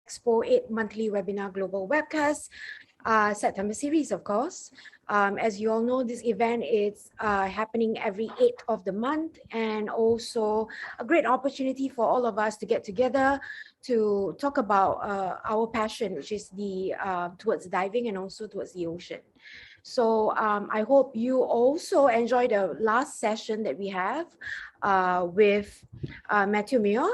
Expo 8 monthly webinar global webcast, September series, of course. As you all know, this event is happening every 8th of the month, and also a great opportunity for all of us to get together to talk about our passion, which is the towards diving and also towards the ocean. So I hope you also enjoyed the last session that we have with Matthew Muir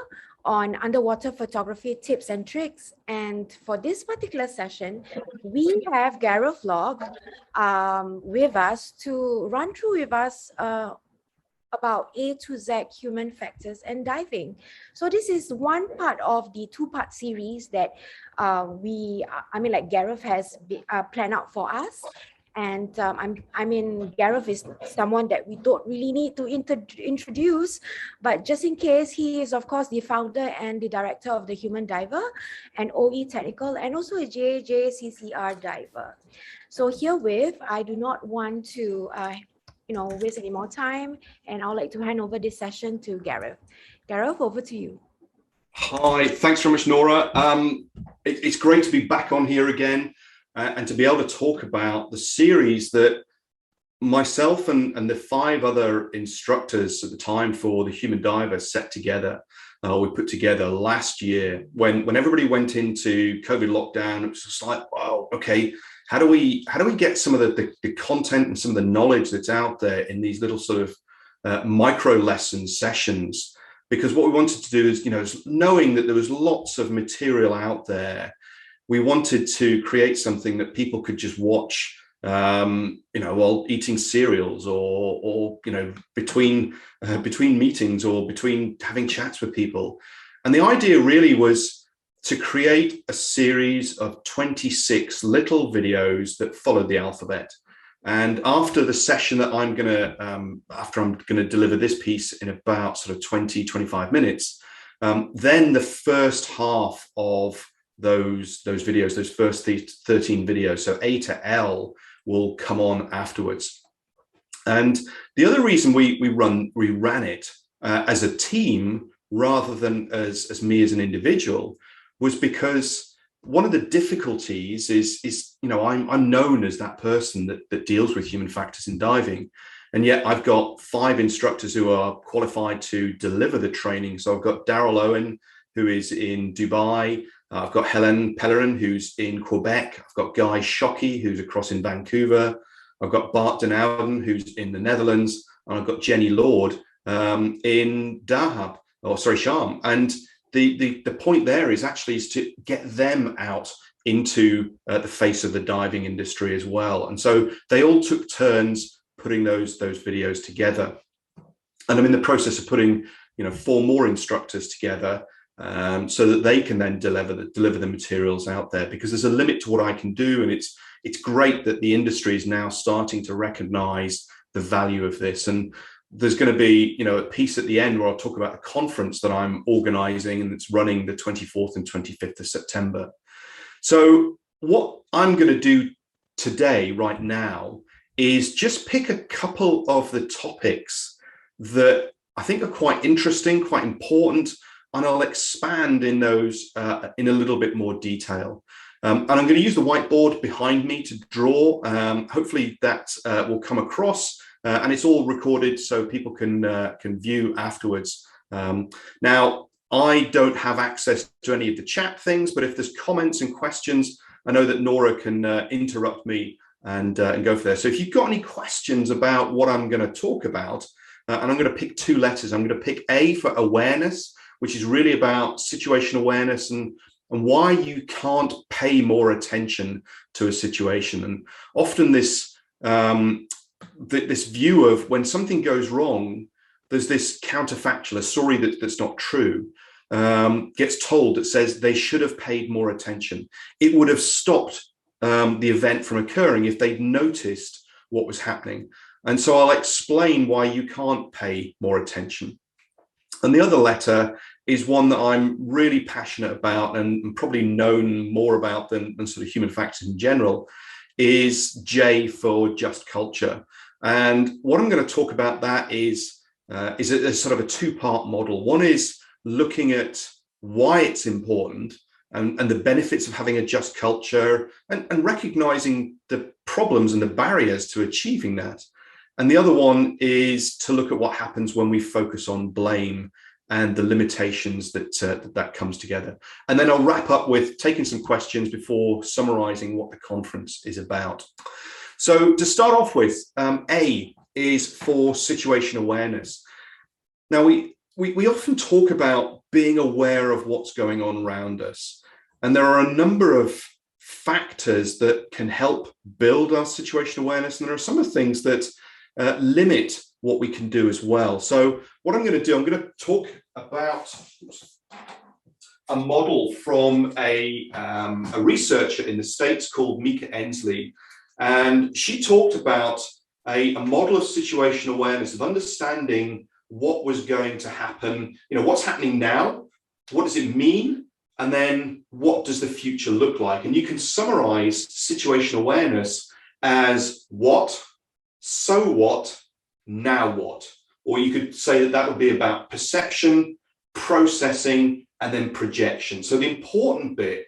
on underwater photography tips and tricks. And for this particular session, we have Gareth with us to run through with us about A to Z human factors and diving. So this is one part of the two-part series that Gareth has planned out for us. And Gareth is someone that we don't really need to introduce, but just in case, he is, of course, the founder and the director of the Human Diver and OE Technical, and also a JJCCR diver. So herewith, I do not want to waste any more time, and I'd like to hand over this session to Gareth. Gareth, over to you. Hi, thanks very much, Nora. It's great to be back on here again. And to be able to talk about the series that myself and the 5 other instructors at the time for the Human Diver set together, we put together last year when everybody went into COVID lockdown. It was just like, wow, okay, how do we get some of the content and some of the knowledge that's out there in these little sort of micro lesson sessions? Because what we wanted to do is, knowing that there was lots of material out there, we wanted to create something that people could just watch, while eating cereals or between meetings or between having chats with people. And the idea really was to create a series of 26 little videos that followed the alphabet. And after the session that I'm gonna deliver this piece in about sort of 20-25 minutes, then the first half of those videos, those first 13 videos, so A to L, will come on afterwards. And the other reason we ran it as a team rather than as me as an individual was because one of the difficulties is I'm known as that person that deals with human factors in diving, and yet I've got 5 instructors who are qualified to deliver the training. So I've got Daryl Owen, who is in Dubai. I've got Helen Pellerin, who's in Quebec. I've got Guy Shockey, who's across in Vancouver. I've got Bart Den Ouden, who's in the Netherlands. And I've got Jenny Lord in Sharm. And the point there is to get them out into the face of the diving industry as well. And so they all took turns putting those videos together. And I'm in the process of putting 4 more instructors together, so that they can then deliver the materials out there, because there's a limit to what I can do. And it's great that the industry is now starting to recognize the value of this. And there's going to be a piece at the end where I'll talk about the conference that I'm organizing, and it's running the 24th and 25th of September. So what I'm going to do today, right now, is just pick a couple of the topics that I think are quite interesting, quite important, and I'll expand in those in a little bit more detail. And I'm going to use the whiteboard behind me to draw. Hopefully that will come across, and it's all recorded so people can view afterwards. Now, I don't have access to any of the chat things, but if there's comments and questions, I know that Nora can interrupt me and go for there. So if you've got any questions about what I'm going to talk about, and I'm going to pick 2 letters. I'm going to pick A for awareness, which is really about situation awareness and why you can't pay more attention to a situation. And often this view of when something goes wrong, there's this counterfactual, a story that's not true, gets told that says they should have paid more attention. It would have stopped the event from occurring if they'd noticed what was happening. And so I'll explain why you can't pay more attention. And the other letter is one that I'm really passionate about and probably known more about than sort of human factors in general, is J for just culture. And what I'm going to talk about that is a sort of a 2-part model. One is looking at why it's important, and the benefits of having a just culture, and recognizing the problems and the barriers to achieving that. And the other one is to look at what happens when we focus on blame and the limitations that comes together. And then I'll wrap up with taking some questions before summarizing what the conference is about. So to start off with, A is for situation awareness. Now, we often talk about being aware of what's going on around us. And there are a number of factors that can help build our situation awareness. And there are some of the things that limit what we can do as well. So what I'm going to do, I'm going to talk about a model from a researcher in the States called Mika Ensley. And she talked about a model of situation awareness, of understanding what was going to happen, what's happening now, what does it mean, and then what does the future look like? And you can summarize situation awareness as what, so what, now what? Or you could say that would be about perception, processing, and then projection. So the important bit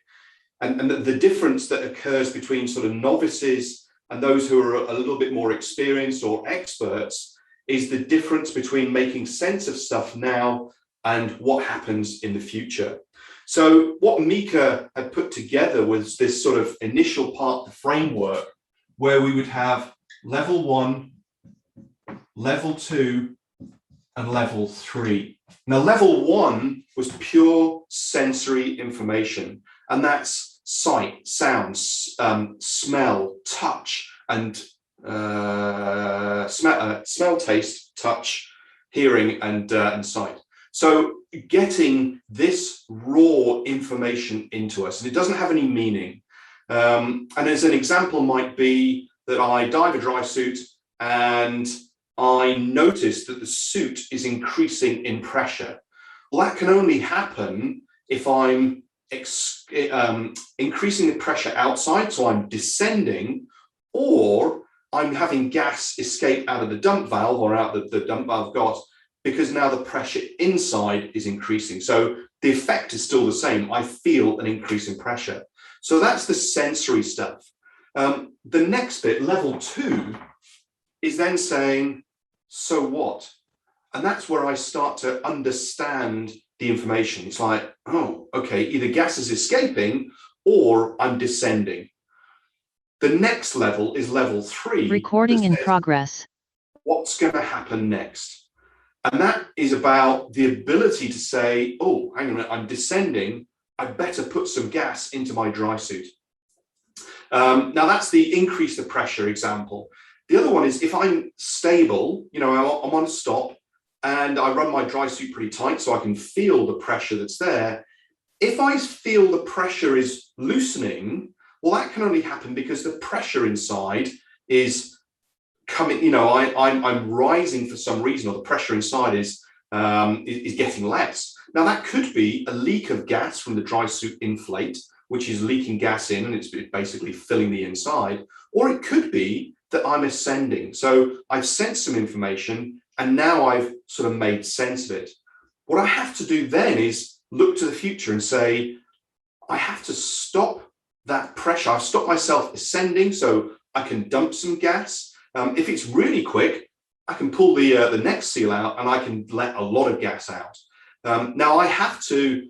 and the difference that occurs between sort of novices and those who are a little bit more experienced or experts is the difference between making sense of stuff now and what happens in the future. So what Mika had put together was this sort of initial part, the framework, where we would have level 1, level 2, and level 3. Now, level 1 was pure sensory information, and that's sight, sounds, smell, touch, and smell, taste, touch, hearing, and sight. So getting this raw information into us, and it doesn't have any meaning. And as an example might be that I dive a dry suit and I notice that the suit is increasing in pressure. Well, that can only happen if I'm increasing the pressure outside, so I'm descending, or I'm having gas escape out of the dump valve or out the dump valve got, because now the pressure inside is increasing. So the effect is still the same. I feel an increase in pressure. So that's the sensory stuff. The next bit, level 2, is then saying, so what? And that's where I start to understand the information. It's like, oh, okay, either gas is escaping or I'm descending. The next level is level 3. Recording in progress. What's going to happen next? And that is about the ability to say, oh, hang on a minute, I'm descending. I better put some gas into my dry suit. Now that's the increase the pressure example. The other one is if I'm stable, I'm on a stop and I run my dry suit pretty tight so I can feel the pressure that's there. If I feel the pressure is loosening, well, that can only happen because the pressure inside is coming, I'm rising for some reason, or the pressure inside is getting less. Now that could be a leak of gas from the dry suit inflate, which is leaking gas in and it's basically filling the inside, or it could be that I'm ascending. So I've sensed some information and now I've sort of made sense of it. What I have to do then is look to the future and say, I have to stop that pressure. I've stopped myself ascending so I can dump some gas. If it's really quick, I can pull the next seal out and I can let a lot of gas out. Now I have to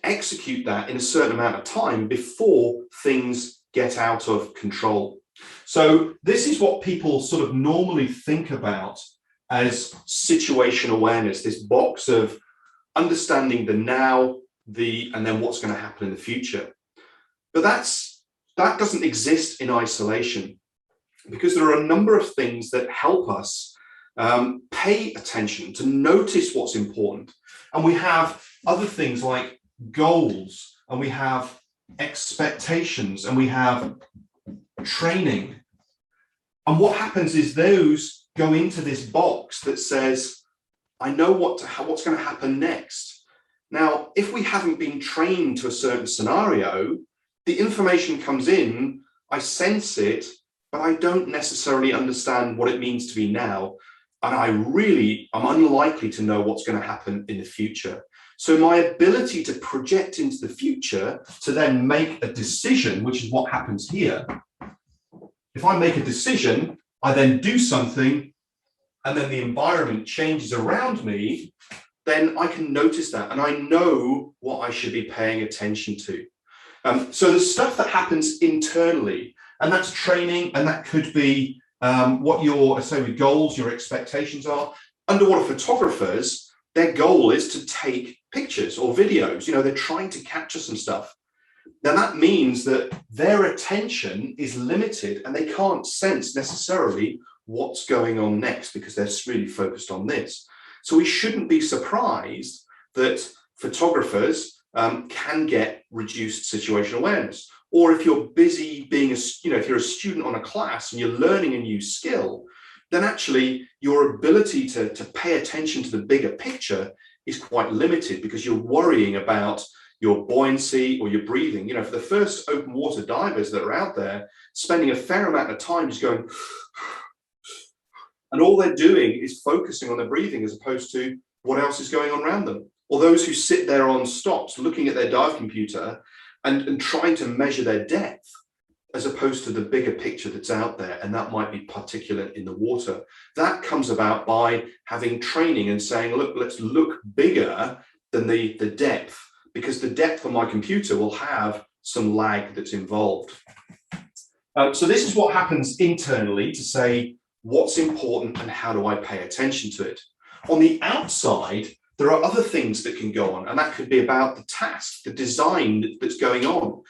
execute that in a certain amount of time before things get out of control. So this is what people sort of normally think about as situation awareness, this box of understanding the now, and then what's going to happen in the future. But that doesn't exist in isolation, because there are a number of things that help us pay attention, to notice what's important. And we have other things like goals, and we have expectations, and we have training. And what happens is those go into this box that says, I know what's going to happen next. Now, if we haven't been trained to a certain scenario, the information comes in, I sense it, but I don't necessarily understand what it means to me now. and I'm unlikely to know what's going to happen in the future. So my ability to project into the future to then make a decision, which is what happens here. If I make a decision, I then do something, and then the environment changes around me, then I can notice that, and I know what I should be paying attention to. So the stuff that happens internally, and that's training, and that could be what your, say, with goals, your expectations are. Underwater photographers, their goal is to take pictures or videos. They're trying to capture some stuff. Now that means that their attention is limited, and they can't sense necessarily what's going on next because they're really focused on this. So we shouldn't be surprised that photographers can get reduced situational awareness. Or if you're busy being if you're a student on a class and you're learning a new skill, then actually your ability to pay attention to the bigger picture is quite limited because you're worrying about your buoyancy or your breathing. For the first open water divers that are out there, spending a fair amount of time just going, and all they're doing is focusing on their breathing as opposed to what else is going on around them. Or those who sit there on stops looking at their dive computer and trying to measure their depth as opposed to the bigger picture that's out there, and that might be particulate in the water. That comes about by having training and saying, look, let's look bigger than the depth, because the depth on my computer will have some lag that's involved. So this is what happens internally to say what's important and how do I pay attention to it. On the outside, there are other things that can go on, and that could be about the task, the design that's going on.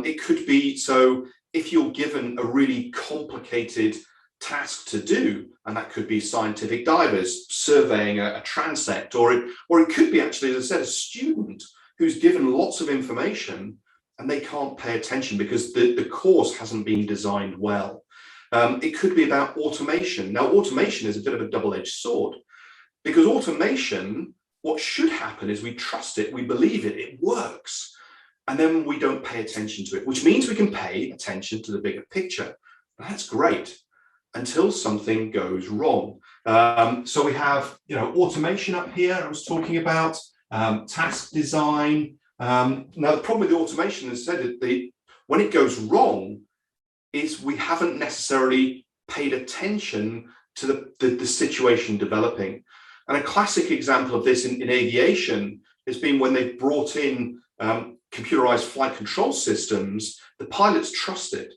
It could be, so if you're given a really complicated task to do, and that could be scientific divers surveying a transect, or it could be actually, as I said, a student who's given lots of information and they can't pay attention because the course hasn't been designed well. It could be about automation. Now, automation is a bit of a double-edged sword. Because automation, what should happen is we trust it, we believe it, it works, and then we don't pay attention to it, which means we can pay attention to the bigger picture. That's great until something goes wrong. So we have, automation up here. I was talking about task design. Now the problem with the automation is that when it goes wrong, is we haven't necessarily paid attention to the situation developing. And a classic example of this in aviation has been when they've brought in computerized flight control systems, the pilots trust it.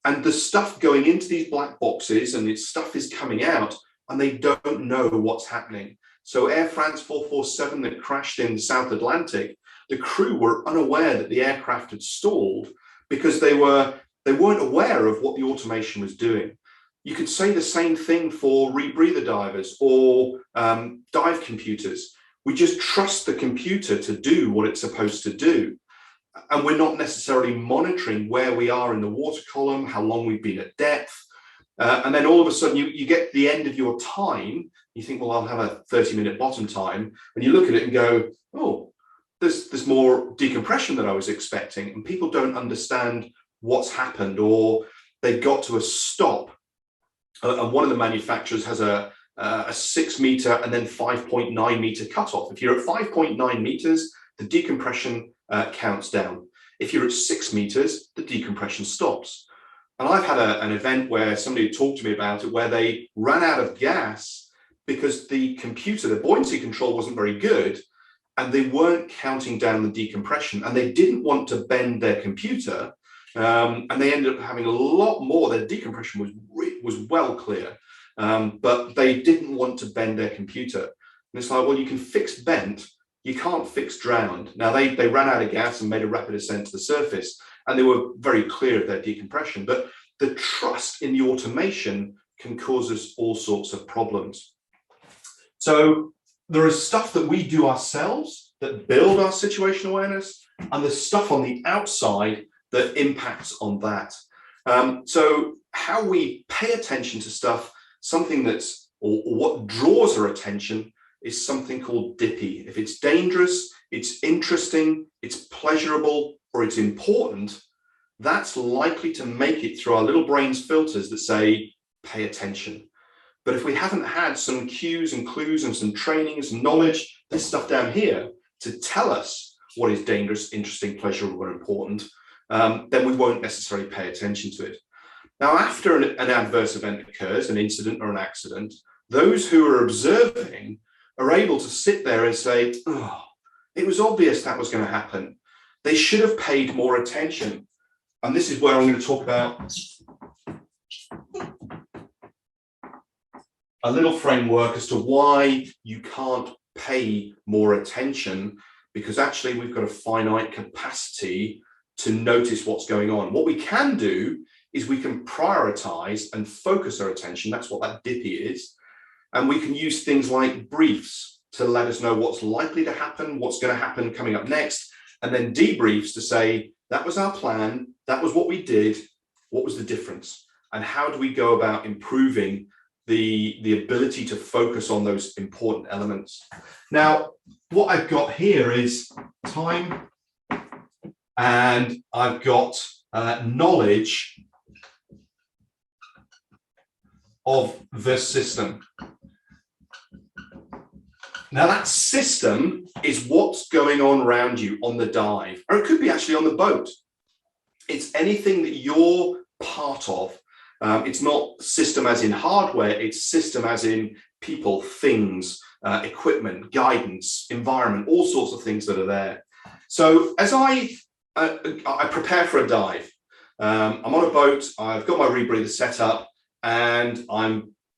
And the stuff going into these black boxes and its stuff is coming out and they don't know what's happening. So Air France 447 that crashed in the South Atlantic, the crew were unaware that the aircraft had stalled because they weren't aware of what the automation was doing. You could say the same thing for rebreather divers or dive computers. We just trust the computer to do what it's supposed to do. And we're not necessarily monitoring where we are in the water column, how long we've been at depth. And then all of a sudden you get the end of your time. You think, well, I'll have a 30-minute bottom time. And you look at it and go, oh, there's more decompression than I was expecting. And people don't understand what's happened, or they've got to a stop. And one of the manufacturers has a 6 meter and then 5.9 meter cutoff. If you're at 5.9 meters, the decompression counts down. If you're at 6 meters, the decompression stops. And I've had an event where somebody talked to me about it, where they ran out of gas because the computer, the buoyancy control wasn't very good, and they weren't counting down the decompression, and they didn't want to bend their computer. And they ended up having a lot more. Their decompression was well clear, but they didn't want to bend their computer. And it's like, well, you can fix bent, you can't fix drowned. Now they ran out of gas and made a rapid ascent to the surface, and they were very clear of their decompression. But the trust in the automation can cause us all sorts of problems. So there is stuff that we do ourselves that build our situational awareness, and there's stuff on the outside that impacts on that. So how we pay attention to stuff, something that's, or what draws our attention, is something called DIPI. If it's dangerous, it's interesting, it's pleasurable, or it's important, that's likely to make it through our little brain's filters that say, pay attention. But if we haven't had some cues and clues and some training, some knowledge, this stuff down here to tell us what is dangerous, interesting, pleasurable, or important, then we won't necessarily pay attention to it. Now, after an adverse event occurs, an incident or an accident, those who are observing are able to sit there and say, oh, it was obvious that was going to happen. They should have paid more attention. And this is where I'm going to talk about a little framework as to why you can't pay more attention, because actually we've got a finite capacity to notice what's going on. What we can do is we can prioritize and focus our attention. That's what that dippy is. And we can use things like briefs to let us know what's likely to happen, what's going to happen coming up next, and then debriefs to say, that was our plan, that was what we did, what was the difference? And how do we go about improving the ability to focus on those important elements? Now, what I've got here is time, and I've got knowledge of the system. Now, that system is what's going on around you on the dive, or it could be actually on the boat. It's anything that you're part of. It's not system as in hardware, it's system as in people, things, equipment, guidance, environment, all sorts of things that are there. So as I prepare for a dive, I'm on a boat, I've got my rebreather set up, and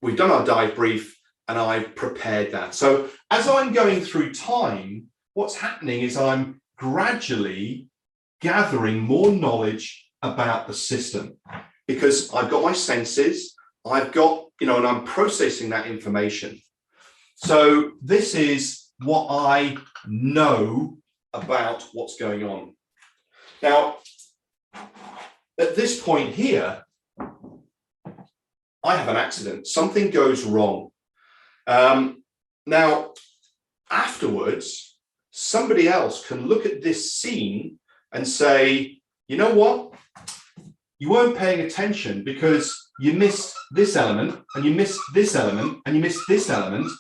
we've done our dive brief, and I've prepared that. So as I'm going through time, what's happening is I'm gradually gathering more knowledge about the system, because I've got my senses, I've got, and I'm processing that information. So this is what I know about what's going on. Now, at this point here, I have an accident. Something goes wrong. Now, afterwards, somebody else can look at this scene and say, you know what? You weren't paying attention because you missed this element, and you missed this element, and you missed this element.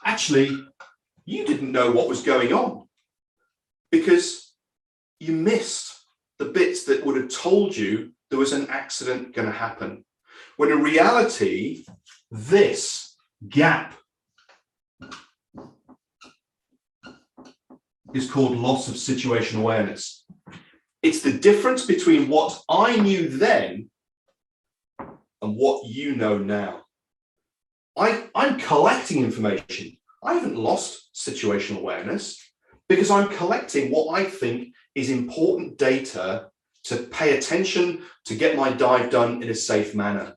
Actually, you didn't know what was going on because you missed the bits that would have told you there was an accident going to happen. When in reality, this gap is called loss of situation awareness. It's the difference between what I knew then and what you know now. I'm collecting information. I haven't lost situational awareness because I'm collecting what I think is important data to pay attention to get my dive done in a safe manner.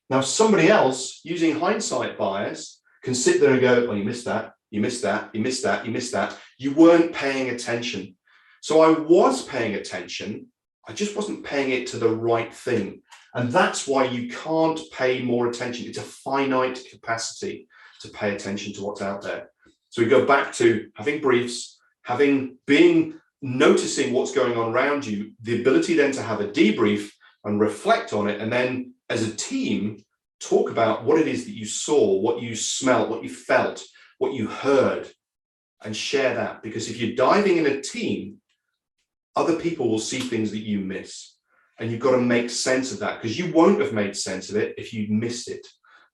Now, somebody else using hindsight bias can sit there and go, oh, you missed that, you missed that, you missed that, you missed that. You weren't paying attention. So I was paying attention. I just wasn't paying it to the right thing. And that's why you can't pay more attention. It's a finite capacity to pay attention to what's out there. So we go back to having briefs, noticing what's going on around you, the ability then to have a debrief and reflect on it. And then as a team, talk about what it is that you saw, what you smelled, what you felt, what you heard, and share that. Because if you're diving in a team, other people will see things that you miss. And you've got to make sense of that, because you won't have made sense of it if you missed it,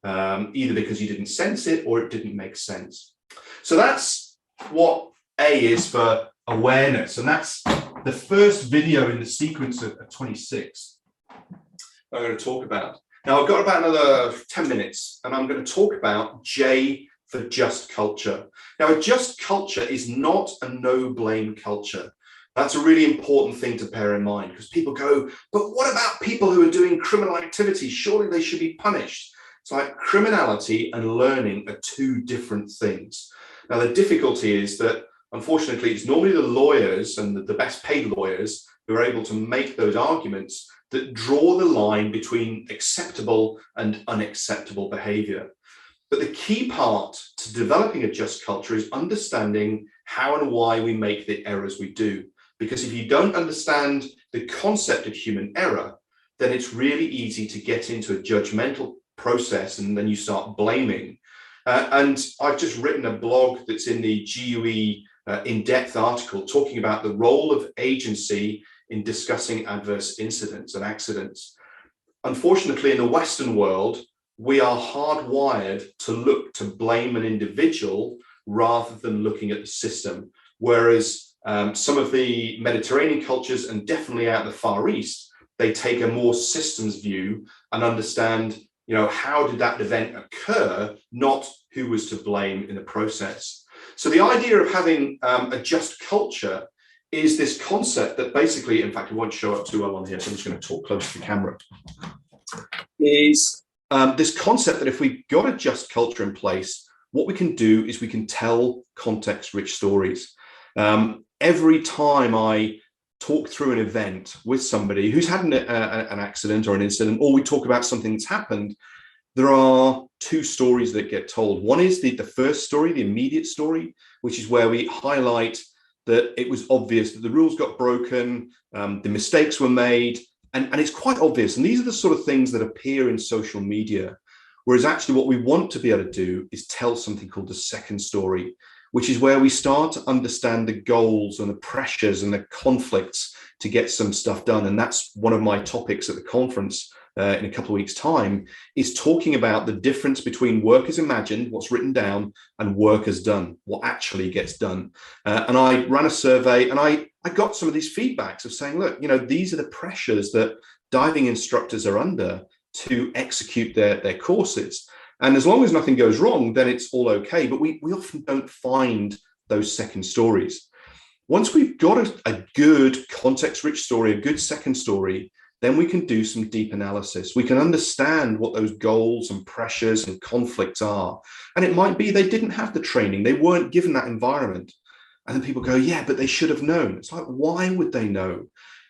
either because you didn't sense it or it didn't make sense. So that's what A is for awareness. And that's the first video in the sequence of 26 I'm going to talk about. Now, I've got about another 10 minutes, and I'm going to talk about J for just culture. Now, a just culture is not a no-blame culture. That's a really important thing to bear in mind, because people go, but what about people who are doing criminal activity? Surely they should be punished. It's like criminality and learning are two different things. Now, the difficulty is that, unfortunately, it's normally the lawyers and the best paid lawyers who are able to make those arguments that draw the line between acceptable and unacceptable behavior. But the key part to developing a just culture is understanding how and why we make the errors we do. Because if you don't understand the concept of human error, then it's really easy to get into a judgmental process, and then you start blaming. And I've just written a blog that's in the GUE in-depth article talking about the role of agency in discussing adverse incidents and accidents. Unfortunately, in the Western world, we are hardwired to look to blame an individual rather than looking at the system. Whereas some of the Mediterranean cultures, and definitely out in the Far East, they take a more systems view and understand, how did that event occur, not who was to blame in the process. So the idea of having a just culture is this concept that basically, in fact, it won't show up too well on here, so I'm just going to talk close to the camera, is this concept that if we've got a just culture in place, what we can do is we can tell context-rich stories. Every time I talk through an event with somebody who's had an accident or an incident, or we talk about something that's happened, there are two stories that get told. One is the first story, the immediate story, which is where we highlight that it was obvious that the rules got broken, the mistakes were made, and it's quite obvious. And these are the sort of things that appear in social media. Whereas actually what we want to be able to do is tell something called the second story, which is where we start to understand the goals and the pressures and the conflicts to get some stuff done. And that's one of my topics at the conference in a couple of weeks' time, is talking about the difference between work as imagined, what's written down, and work as done, what actually gets done. And I ran a survey, and I got some of these feedbacks of saying, look, these are the pressures that diving instructors are under to execute their courses. And as long as nothing goes wrong, then it's all okay. But we often don't find those second stories. Once we've got a good context-rich story, a good second story, then we can do some deep analysis. We can understand what those goals and pressures and conflicts are. And it might be they didn't have the training. They weren't given that environment. And then people go, yeah, but they should have known. It's like, why would they know?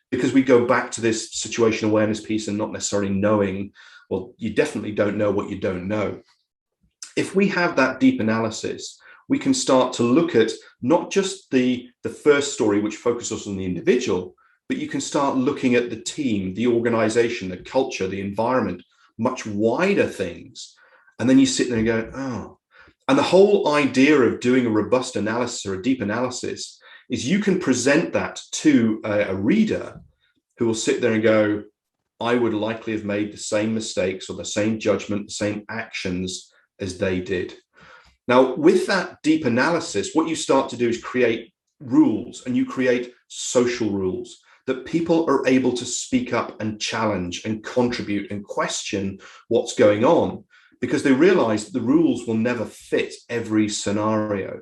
Because we go back to this situation awareness piece and not necessarily knowing. Well, you definitely don't know what you don't know. If we have that deep analysis, we can start to look at not just the first story, which focuses on the individual, but you can start looking at the team, the organization, the culture, the environment, much wider things. And then you sit there and go, oh. And the whole idea of doing a robust analysis or a deep analysis is you can present that to a reader who will sit there and go, I would likely have made the same mistakes or the same judgment, the same actions as they did. Now, with that deep analysis, what you start to do is create rules, and you create social rules that people are able to speak up and challenge and contribute and question what's going on, because they realize that the rules will never fit every scenario.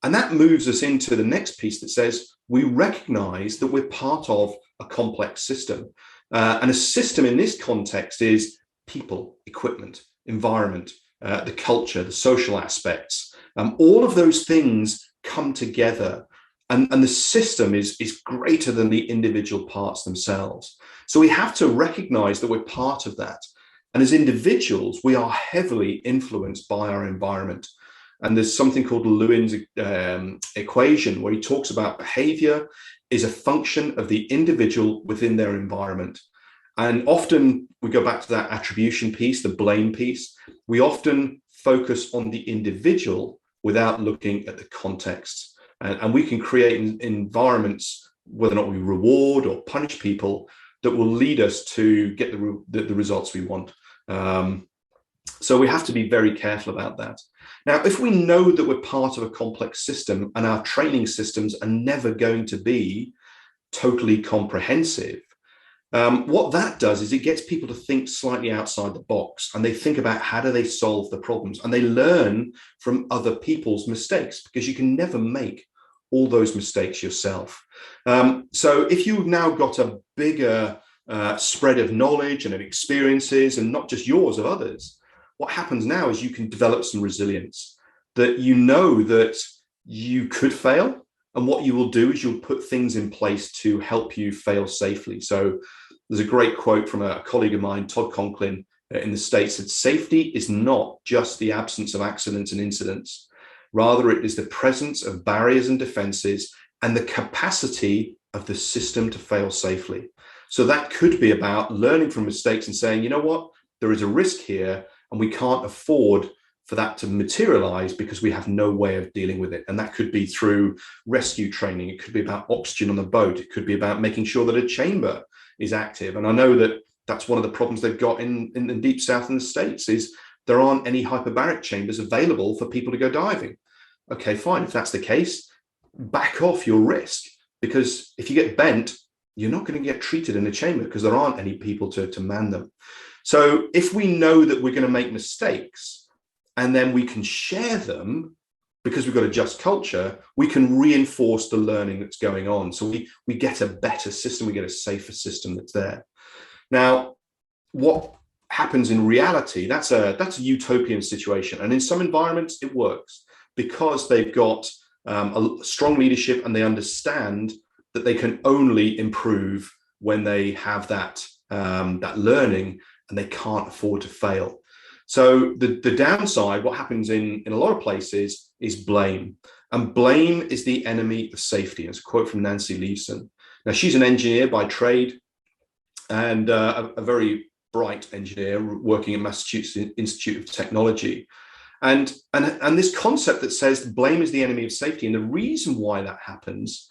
And that moves us into the next piece that says we recognize that we're part of a complex system. And a system in this context is people, equipment, environment, the culture, the social aspects. All of those things come together, and the system is greater than the individual parts themselves. So we have to recognize that we're part of that. And as individuals, we are heavily influenced by our environment. And there's something called Lewin's equation, where he talks about behavior is a function of the individual within their environment. And often we go back to that attribution piece, the blame piece. We often focus on the individual without looking at the context. And we can create environments, whether or not we reward or punish people, that will lead us to get the results we want. So we have to be very careful about that. Now, if we know that we're part of a complex system and our training systems are never going to be totally comprehensive, what that does is it gets people to think slightly outside the box, and they think about how do they solve the problems, and they learn from other people's mistakes, because you can never make all those mistakes yourself. So if you've now got a bigger spread of knowledge and of experiences, and not just yours, of others, what happens now is you can develop some resilience, that you know that you could fail, and what you will do is you'll put things in place to help you fail safely. So there's a great quote from a colleague of mine, Todd Conklin, in the States, that safety is not just the absence of accidents and incidents. Rather, it is the presence of barriers and defenses and the capacity of the system to fail safely. So that could be about learning from mistakes and saying, you know what, there is a risk here, and we can't afford for that to materialize because we have no way of dealing with it. And that could be through rescue training. It could be about oxygen on the boat. It could be about making sure that a chamber is active. And I know that that's one of the problems they've got in the deep south in the States is there aren't any hyperbaric chambers available for people to go diving. Okay, fine. If that's the case, back off your risk, because if you get bent, you're not going to get treated in a chamber because there aren't any people to man them. So if we know that we're going to make mistakes, and then we can share them because we've got a just culture, we can reinforce the learning that's going on. So we get a better system, we get a safer system that's there. Now, what happens in reality, that's a utopian situation. And in some environments, it works because they've got a strong leadership and they understand that they can only improve when they have that learning and they can't afford to fail. So the downside, what happens in a lot of places is blame. And blame is the enemy of safety. It's a quote from Nancy Leeson. Now, she's an engineer by trade and a very bright engineer working at Massachusetts Institute of Technology. And this concept that says blame is the enemy of safety. And the reason why that happens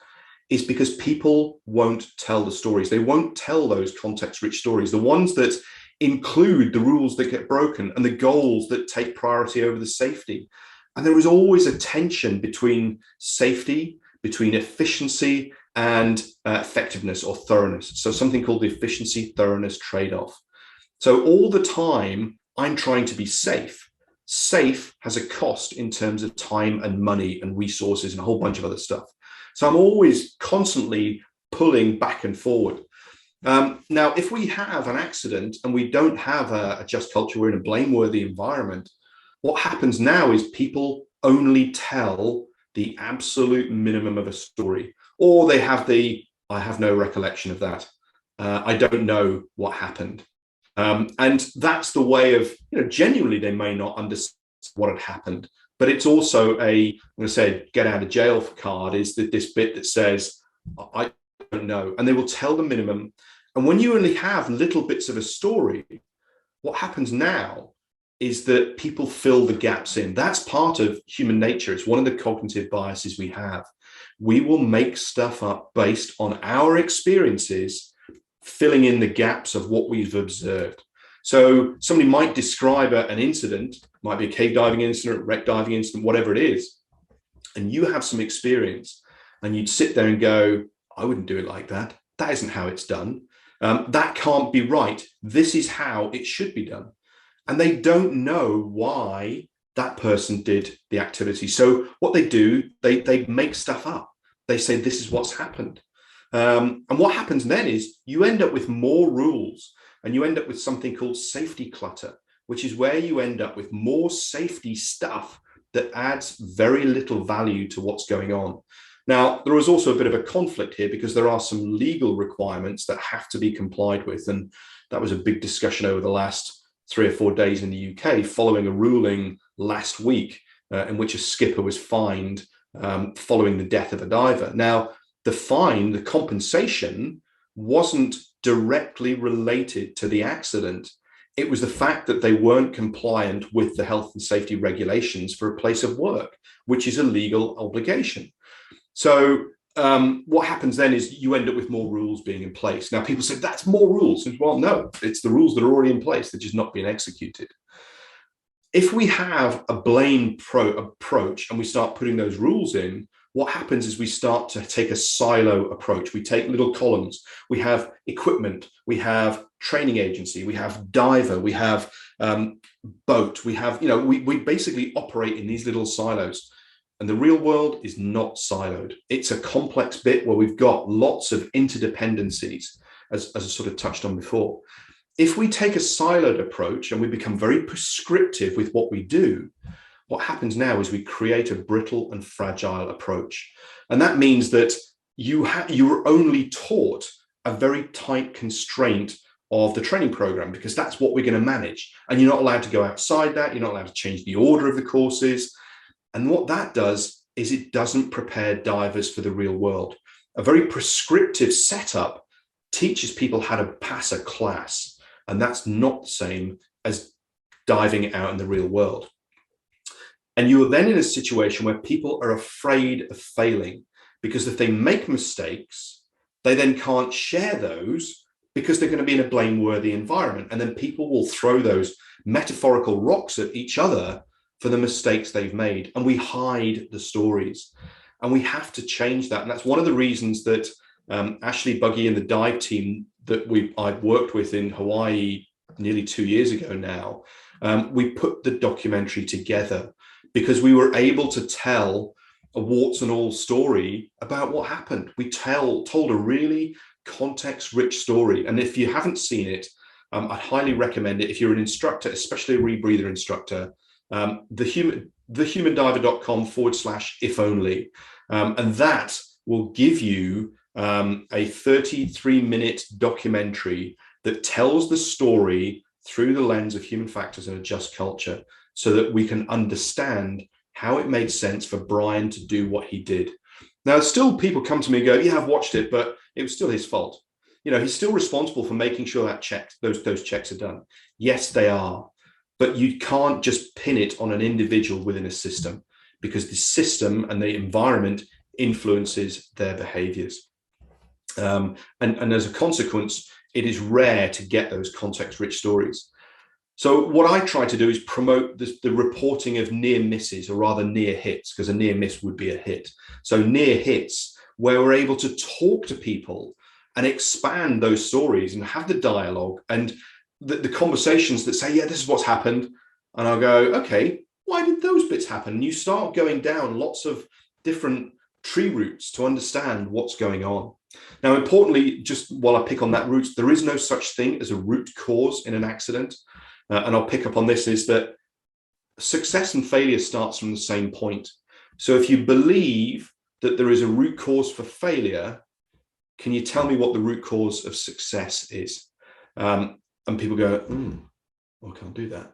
is because people won't tell the stories. They won't tell those context-rich stories, the ones that include the rules that get broken and the goals that take priority over the safety. And there is always a tension between safety, between efficiency and effectiveness or thoroughness. So something called the efficiency thoroughness trade-off. So all the time, I'm trying to be safe. Safe has a cost in terms of time and money and resources and a whole bunch of other stuff. So I'm always constantly pulling back and forward. Now, if we have an accident and we don't have a just culture, we're in a blameworthy environment, what happens now is people only tell the absolute minimum of a story, or they have I have no recollection of that. I don't know what happened. And that's the way of, genuinely they may not understand what had happened, but it's also I'm going to say, get out of jail card is that this bit that says, I don't know, and they will tell the minimum. And when you only have little bits of a story, what happens now is that people fill the gaps in. That's part of human nature. It's one of the cognitive biases we have. We will make stuff up based on our experiences, filling in the gaps of what we've observed. So somebody might describe an incident, might be a cave diving incident, wreck diving incident, whatever it is, and you have some experience, and you'd sit there and go, I wouldn't do it like that. That isn't how it's done. That can't be right. This is how it should be done. And they don't know why that person did the activity. So what they do, they make stuff up. They say, this is what's happened. And what happens then is you end up with more rules and you end up with something called safety clutter, which is where you end up with more safety stuff that adds very little value to what's going on. Now, there is also a bit of a conflict here because there are some legal requirements that have to be complied with. And that was a big discussion over the last 3 or 4 days in the UK following a ruling last week in which a skipper was fined following the death of a diver. Now, the fine, the compensation, wasn't directly related to the accident. It was the fact that they weren't compliant with the health and safety regulations for a place of work, which is a legal obligation. So what happens then is you end up with more rules being in place. Now, people say that's more rules. Well, no, it's the rules that are already in place. They're just not being executed. If we have a blame approach and we start putting those rules in, what happens is we start to take a silo approach. We take little columns. We have equipment. We have training agency. We have diver. We have boat. We have, we basically operate in these little silos. And the real world is not siloed. It's a complex bit where we've got lots of interdependencies, as I sort of touched on before. If we take a siloed approach and we become very prescriptive with what we do, what happens now is we create a brittle and fragile approach. And that means that you're only taught a very tight constraint of the training program because that's what we're going to manage. And you're not allowed to go outside that. You're not allowed to change the order of the courses. And what that does is it doesn't prepare divers for the real world. A very prescriptive setup teaches people how to pass a class. And that's not the same as diving it out in the real world. And you are then in a situation where people are afraid of failing, because if they make mistakes, they then can't share those because they're going to be in a blameworthy environment. And then people will throw those metaphorical rocks at each other for the mistakes they've made. And we hide the stories. And we have to change that. And that's one of the reasons that Ashley Buggy and the dive team that I've worked with in Hawaii nearly 2 years ago now, we put the documentary together because we were able to tell a warts and all story about what happened. We told a really context-rich story. And if you haven't seen it, I'd highly recommend it. If you're an instructor, especially a rebreather instructor, thehumandiver.com/if only. And that will give you a 33-minute documentary that tells the story through the lens of human factors and a just culture, so that we can understand how it made sense for Brian to do what he did. Now, still people come to me and go, yeah, I've watched it, but it was still his fault. He's still responsible for making sure that those checks are done. Yes, they are. But you can't just pin it on an individual within a system, because the system and the environment influences their behaviors. And as a consequence, it is rare to get those context-rich stories. So what I try to do is promote the reporting of near misses, or rather near hits, because a near miss would be a hit. So near hits, where we're able to talk to people and expand those stories and have the dialogue and the conversations that say, yeah, this is what's happened. And I'll go, okay, why did those bits happen? And you start going down lots of different tree roots to understand what's going on. Now, importantly, just while I pick on that root, there is no such thing as a root cause in an accident. And I'll pick up on this, is that success and failure starts from the same point. So if you believe that there is a root cause for failure, can you tell me what the root cause of success is? And people go, I can't do that.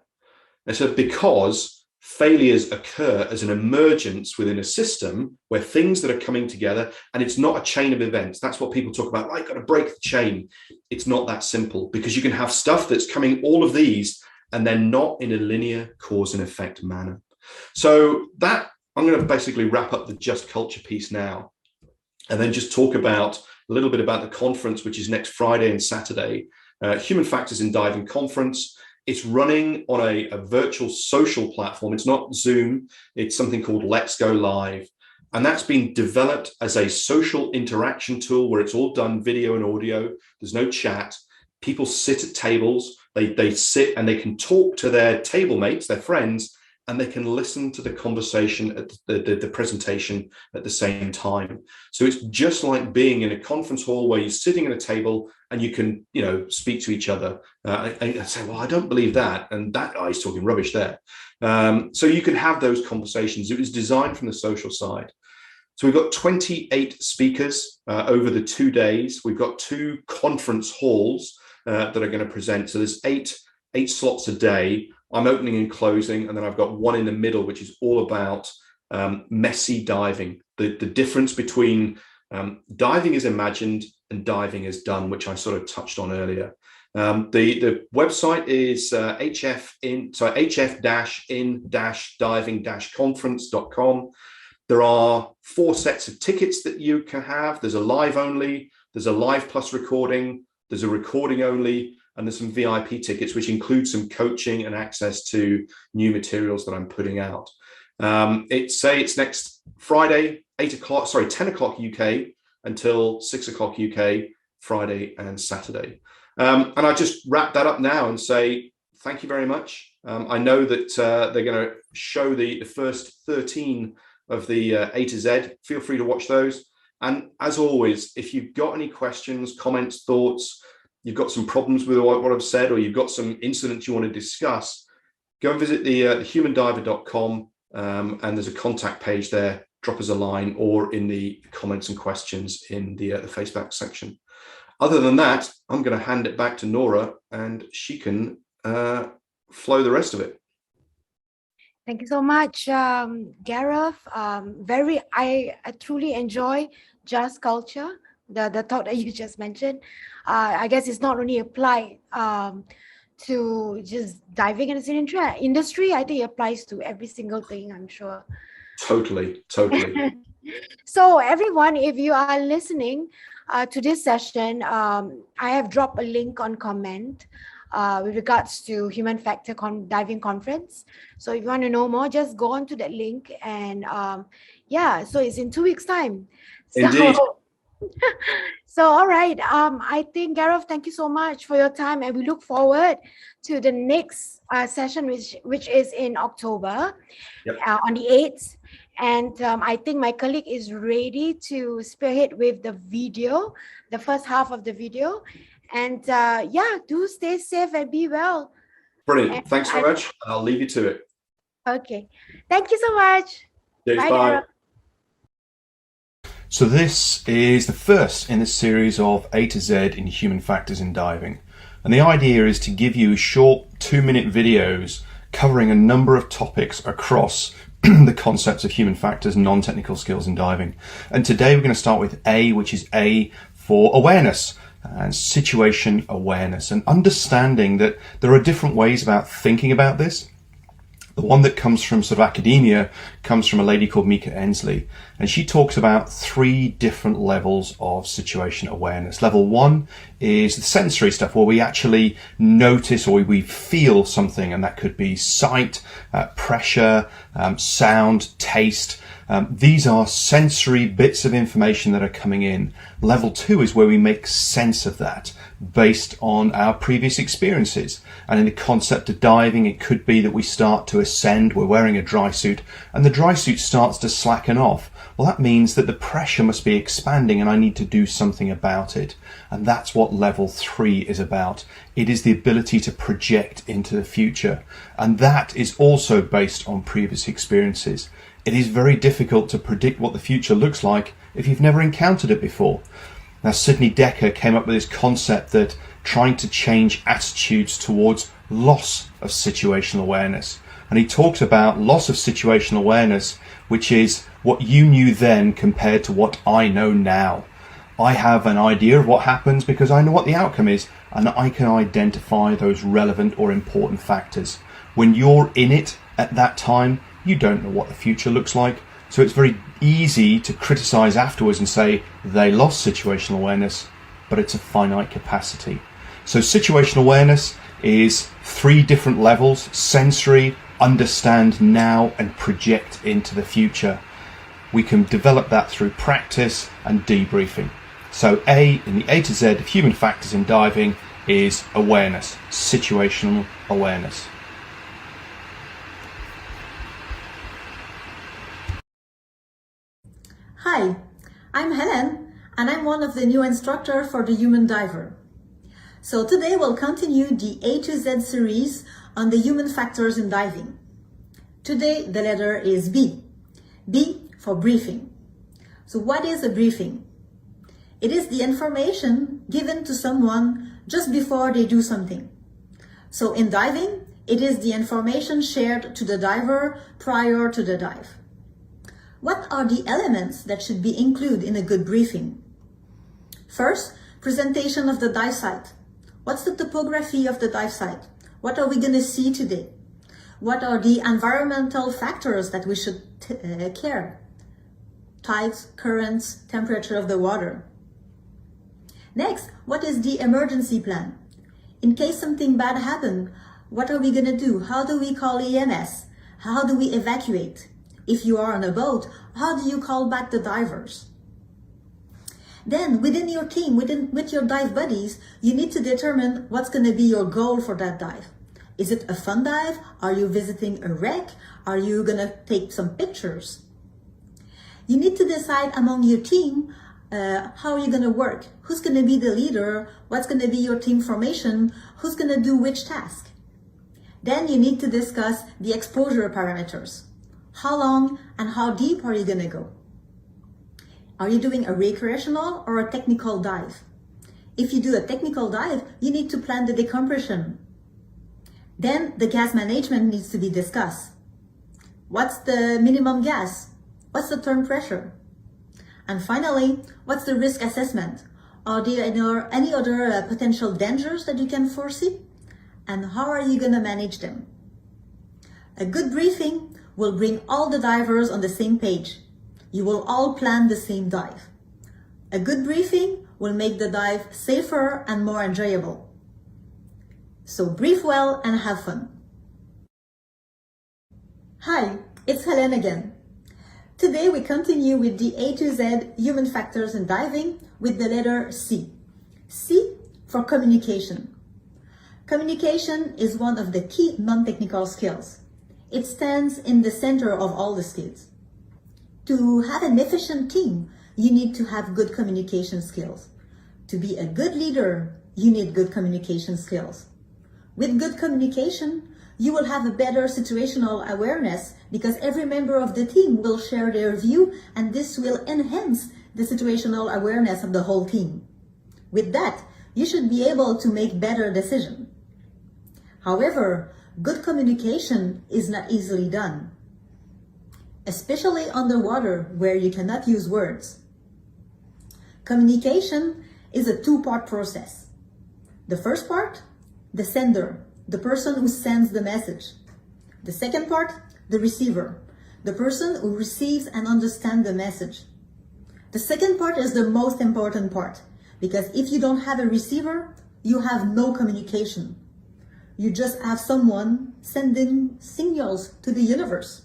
And so because failures occur as an emergence within a system where things that are coming together, and it's not a chain of events. That's what people talk about. I've got to break the chain. It's not that simple, because you can have stuff that's coming, all of these, and they're not in a linear cause and effect manner. So that, I'm going to basically wrap up the Just Culture piece now, and then just talk about a little bit about the conference, which is next Friday and Saturday, Human Factors in Diving Conference. It's running on a virtual social platform. It's not Zoom. It's something called Let's Go Live. And that's been developed as a social interaction tool where it's all done video and audio. There's no chat. People sit at tables. They sit and they can talk to their table mates, their friends, and they can listen to the conversation at the presentation at the same time. So it's just like being in a conference hall where you're sitting at a table and you can, speak to each other. And say, well, I don't believe that, and that guy's talking rubbish there. So you can have those conversations. It was designed from the social side. So we've got 28 speakers over the 2 days. We've got 2 conference halls that are going to present. So there's eight slots a day. I'm opening and closing, and then I've got one in the middle, which is all about messy diving, the difference between diving as imagined and diving as done, which I sort of touched on earlier. The website is hf-in-diving-conference.com. There are 4 sets of tickets that you can have. There's a live only, there's a live plus recording, there's a recording only, and there's some VIP tickets, which include some coaching and access to new materials that I'm putting out. It's next Friday, 10 o'clock UK until 6 o'clock UK, Friday and Saturday. And I just wrap that up now and say, thank you very much. I know that they're going to show the first 13 of the A to Z. Feel free to watch those. And as always, if you've got any questions, comments, thoughts, you've got some problems with what I've said, or you've got some incidents you want to discuss, go and visit the humandiver.com, and there's a contact page there. Drop us a line, or in the comments and questions in the Facebook section. Other than that, I'm going to hand it back to Nora, and she can flow the rest of it. Thank you so much, Gareth. I truly enjoy Just Culture, the thought that you just mentioned. I guess it's not only applied to just diving as an industry. I think it applies to every single thing, I'm sure. Totally. So everyone, if you are listening to this session, I have dropped a link on comment with regards to Human Factor Diving Conference. So if you want to know more, just go on to that link. And so it's in 2 weeks' time. Indeed. So, all right. I think, Gareth, thank you so much for your time. And we look forward to the next session, which is in October. Yep. On the 8th. And I think my colleague is ready to spearhead with the video, the first half of the video. And do stay safe and be well. Brilliant. And thanks very much. I'll leave you to it. Okay. Thank you so much. Cheers, bye. So this is the first in the series of A to Z in human factors in diving. And the idea is to give you short 2-minute videos covering a number of topics across the concepts of human factors and non-technical skills in diving. And today we're going to start with A, which is A for awareness and situation awareness, and understanding that there are different ways about thinking about this. The one that comes from sort of academia comes from a lady called Mika Ensley, and she talks about 3 different levels of situation awareness. Level 1 is the sensory stuff, where we actually notice or we feel something, and that could be sight, pressure, sound, taste. These are sensory bits of information that are coming in. Level 2 is where we make sense of that based on our previous experiences. And in the concept of diving, it could be that we start to ascend, we're wearing a dry suit, and the dry suit starts to slacken off. Well, that means that the pressure must be expanding and I need to do something about it. And that's what level 3 is about. It is the ability to project into the future. And that is also based on previous experiences. It is very difficult to predict what the future looks like if you've never encountered it before. Now, Sidney Dekker came up with this concept that trying to change attitudes towards loss of situational awareness. And he talks about loss of situational awareness, which is what you knew then compared to what I know now. I have an idea of what happens because I know what the outcome is, and I can identify those relevant or important factors. When you're in it at that time, you don't know what the future looks like. So it's very easy to criticize afterwards and say they lost situational awareness, but it's a finite capacity. So situational awareness is 3 different levels: sensory, understand now, and project into the future. We can develop that through practice and debriefing. So A in the A to Z of human factors in diving is awareness, situational awareness. Hi, I'm Helen, and I'm one of the new instructors for the Human Diver. So today we'll continue the A to Z series on the human factors in diving. Today the letter is B. B for briefing. So what is a briefing? It is the information given to someone just before they do something. So in diving, it is the information shared to the diver prior to the dive. What are the elements that should be included in a good briefing? First, presentation of the dive site. What's the topography of the dive site? What are we going to see today? What are the environmental factors that we should care? Tides, currents, temperature of the water. Next, what is the emergency plan? In case something bad happens, what are we going to do? How do we call EMS? How do we evacuate? If you are on a boat, how do you call back the divers? Then within your team, with your dive buddies, you need to determine what's going to be your goal for that dive. Is it a fun dive? Are you visiting a wreck? Are you going to take some pictures? You need to decide among your team how you're going to work. Who's going to be the leader? What's going to be your team formation? Who's going to do which task? Then you need to discuss the exposure parameters. How long and how deep are you going to go? Are you doing a recreational or a technical dive? If you do a technical dive, you need to plan the decompression. Then the gas management needs to be discussed. What's the minimum gas? What's the turn pressure? And finally, what's the risk assessment? Are there any other potential dangers that you can foresee? and how are you going to manage them? A good briefing will bring all the divers on the same page. You will all plan the same dive. A good briefing will make the dive safer and more enjoyable. So brief well and have fun. Hi, it's Helen again. Today we continue with the A to Z human factors in diving with the letter C. C for communication. Communication is one of the key non-technical skills. It stands in the center of all the skills. To have an efficient team, you need to have good communication skills. To be a good leader, you need good communication skills. With good communication, you will have a better situational awareness because every member of the team will share their view, and this will enhance the situational awareness of the whole team. With that, you should be able to make better decisions. However, good communication is not easily done, especially underwater where you cannot use words. Communication is a two-part process. The first part, the sender, the person who sends the message. The second part, the receiver, the person who receives and understands the message. The second part is the most important part because if you don't have a receiver, you have no communication. You just have someone sending signals to the universe.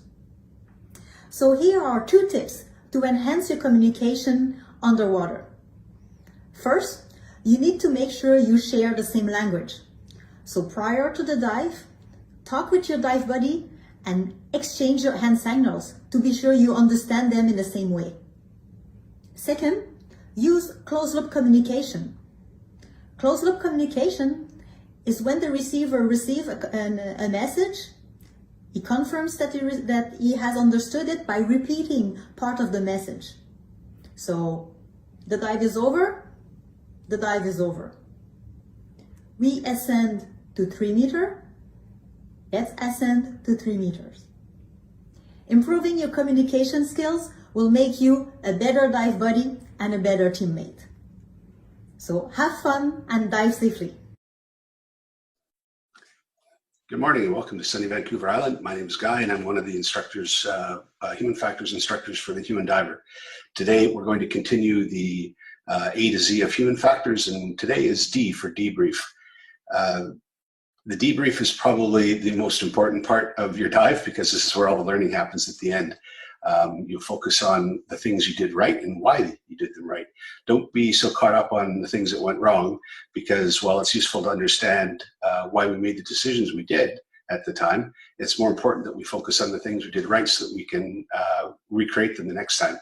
So here are 2 tips to enhance your communication underwater. First, you need to make sure you share the same language. So prior to the dive, talk with your dive buddy and exchange your hand signals to be sure you understand them in the same way. Second, use closed-loop communication. Closed-loop communication is when the receiver receives a message, he confirms that he has understood it by repeating part of the message. So the dive is over, the dive is over. We ascend to 3 meters, let's ascend to 3 meters. Improving your communication skills will make you a better dive buddy and a better teammate. So have fun and dive safely. Good morning and welcome to sunny Vancouver Island. My name is Guy and I'm one of the instructors, human factors instructors for the Human Diver. Today we're going to continue the A to Z of human factors, and today is D for debrief. The debrief is probably the most important part of your dive because this is where all the learning happens at the end. You'll focus on the things you did right and why you did them right. Don't be so caught up on the things that went wrong because while it's useful to understand why we made the decisions we did at the time, it's more important that we focus on the things we did right so that we can recreate them the next time.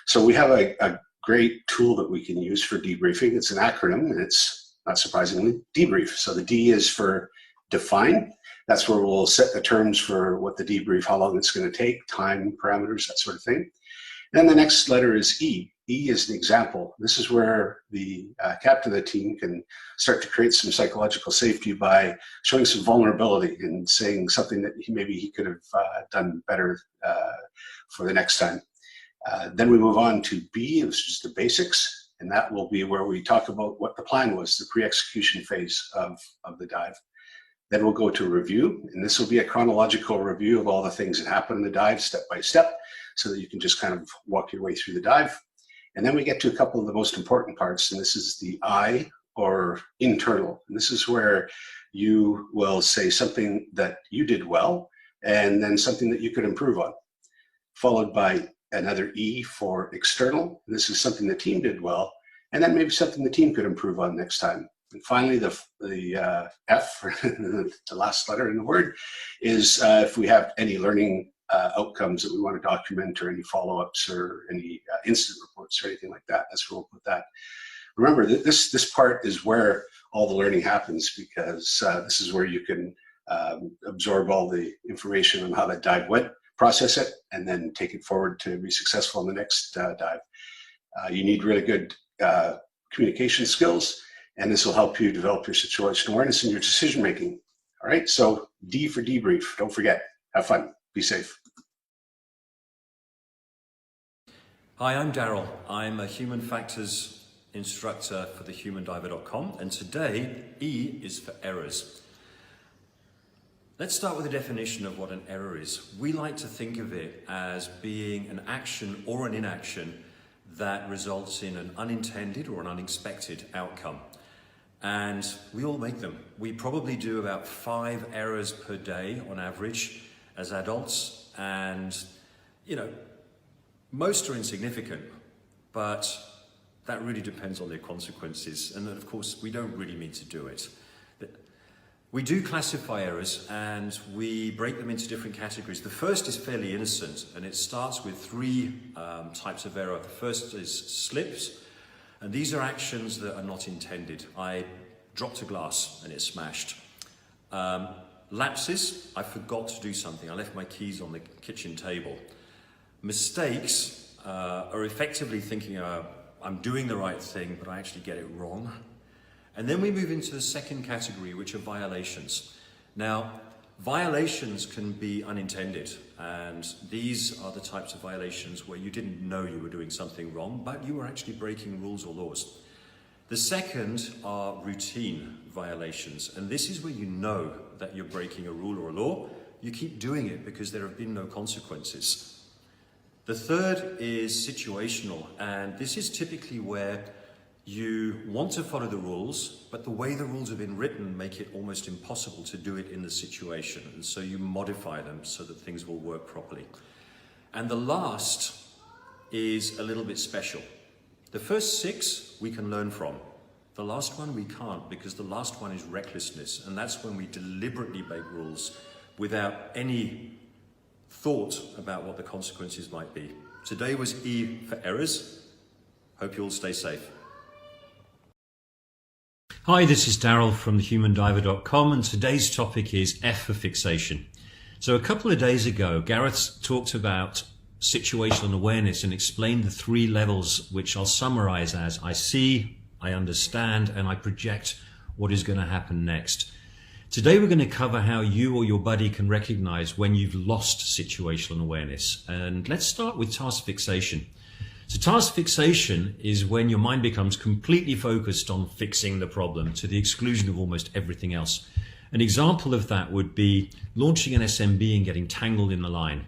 So we have a great tool that we can use for debriefing. It's an acronym and it's, not surprisingly, debrief. So the D is for define. That's where we'll set the terms for what the debrief, how long it's going to take, time, parameters, that sort of thing. And then the next letter is E. E is an example. This is where the captain of the team can start to create some psychological safety by showing some vulnerability and saying something that maybe he could have done better for the next time. Then we move on to B, which is the basics, and that will be where we talk about what the plan was, the pre-execution phase of the dive. Then we'll go to review, and this will be a chronological review of all the things that happen in the dive step by step so that you can just kind of walk your way through the dive. And then we get to a couple of the most important parts, and this is the I, or internal. And this is where you will say something that you did well and then something that you could improve on, followed by another E for external. This is something the team did well, and then maybe something the team could improve on next time. And finally, the F, the last letter in the word, is if we have any learning outcomes that we want to document, or any follow-ups, or any incident reports, or anything like that. That's where we'll put that. Remember, this part is where all the learning happens, because this is where you can absorb all the information on how that dive went, process it, and then take it forward to be successful in the next dive. You need really good communication skills, and this will help you develop your situational awareness and your decision making. All right, so D for debrief. Don't forget, have fun, be safe. Hi, I'm Daryl. I'm a human factors instructor for thehumandiver.com, and today E is for errors. Let's start with a definition of what an error is. We like to think of it as being an action or an inaction that results in an unintended or an unexpected outcome. And we all make them. We probably do about 5 errors per day on average as adults. And, you know, most are insignificant, but that really depends on their consequences. And of course, we don't really mean to do it. We do classify errors and we break them into different categories. The first is fairly innocent and it starts with 3 types of error. The first is slips, and these are actions that are not intended. I dropped a glass and it smashed. Lapses, I forgot to do something. I left my keys on the kitchen table. Mistakes are effectively thinking I'm doing the right thing, but I actually get it wrong. And then we move into the second category, which are violations. Now, violations can be unintended, and these are the types of violations where you didn't know you were doing something wrong, but you were actually breaking rules or laws. The second are routine violations, and this is where you know that you're breaking a rule or a law. You keep doing it because there have been no consequences. The third is situational, and this is typically where you want to follow the rules, but the way the rules have been written make it almost impossible to do it in the situation. And so you modify them so that things will work properly. And the last is a little bit special. The first 6 we can learn from. The last one we can't, because the last one is recklessness. And that's when we deliberately break rules without any thought about what the consequences might be. Today was E for errors. Hope you all stay safe. Hi, this is Daryl from thehumandiver.com, and today's topic is F for fixation. So a couple of days ago, Gareth talked about situational awareness and explained the 3 levels, which I'll summarize as I see, I understand, and I project what is going to happen next. Today we're going to cover how you or your buddy can recognize when you've lost situational awareness. And let's start with task fixation. So task fixation is when your mind becomes completely focused on fixing the problem to the exclusion of almost everything else. An example of that would be launching an SMB and getting tangled in the line.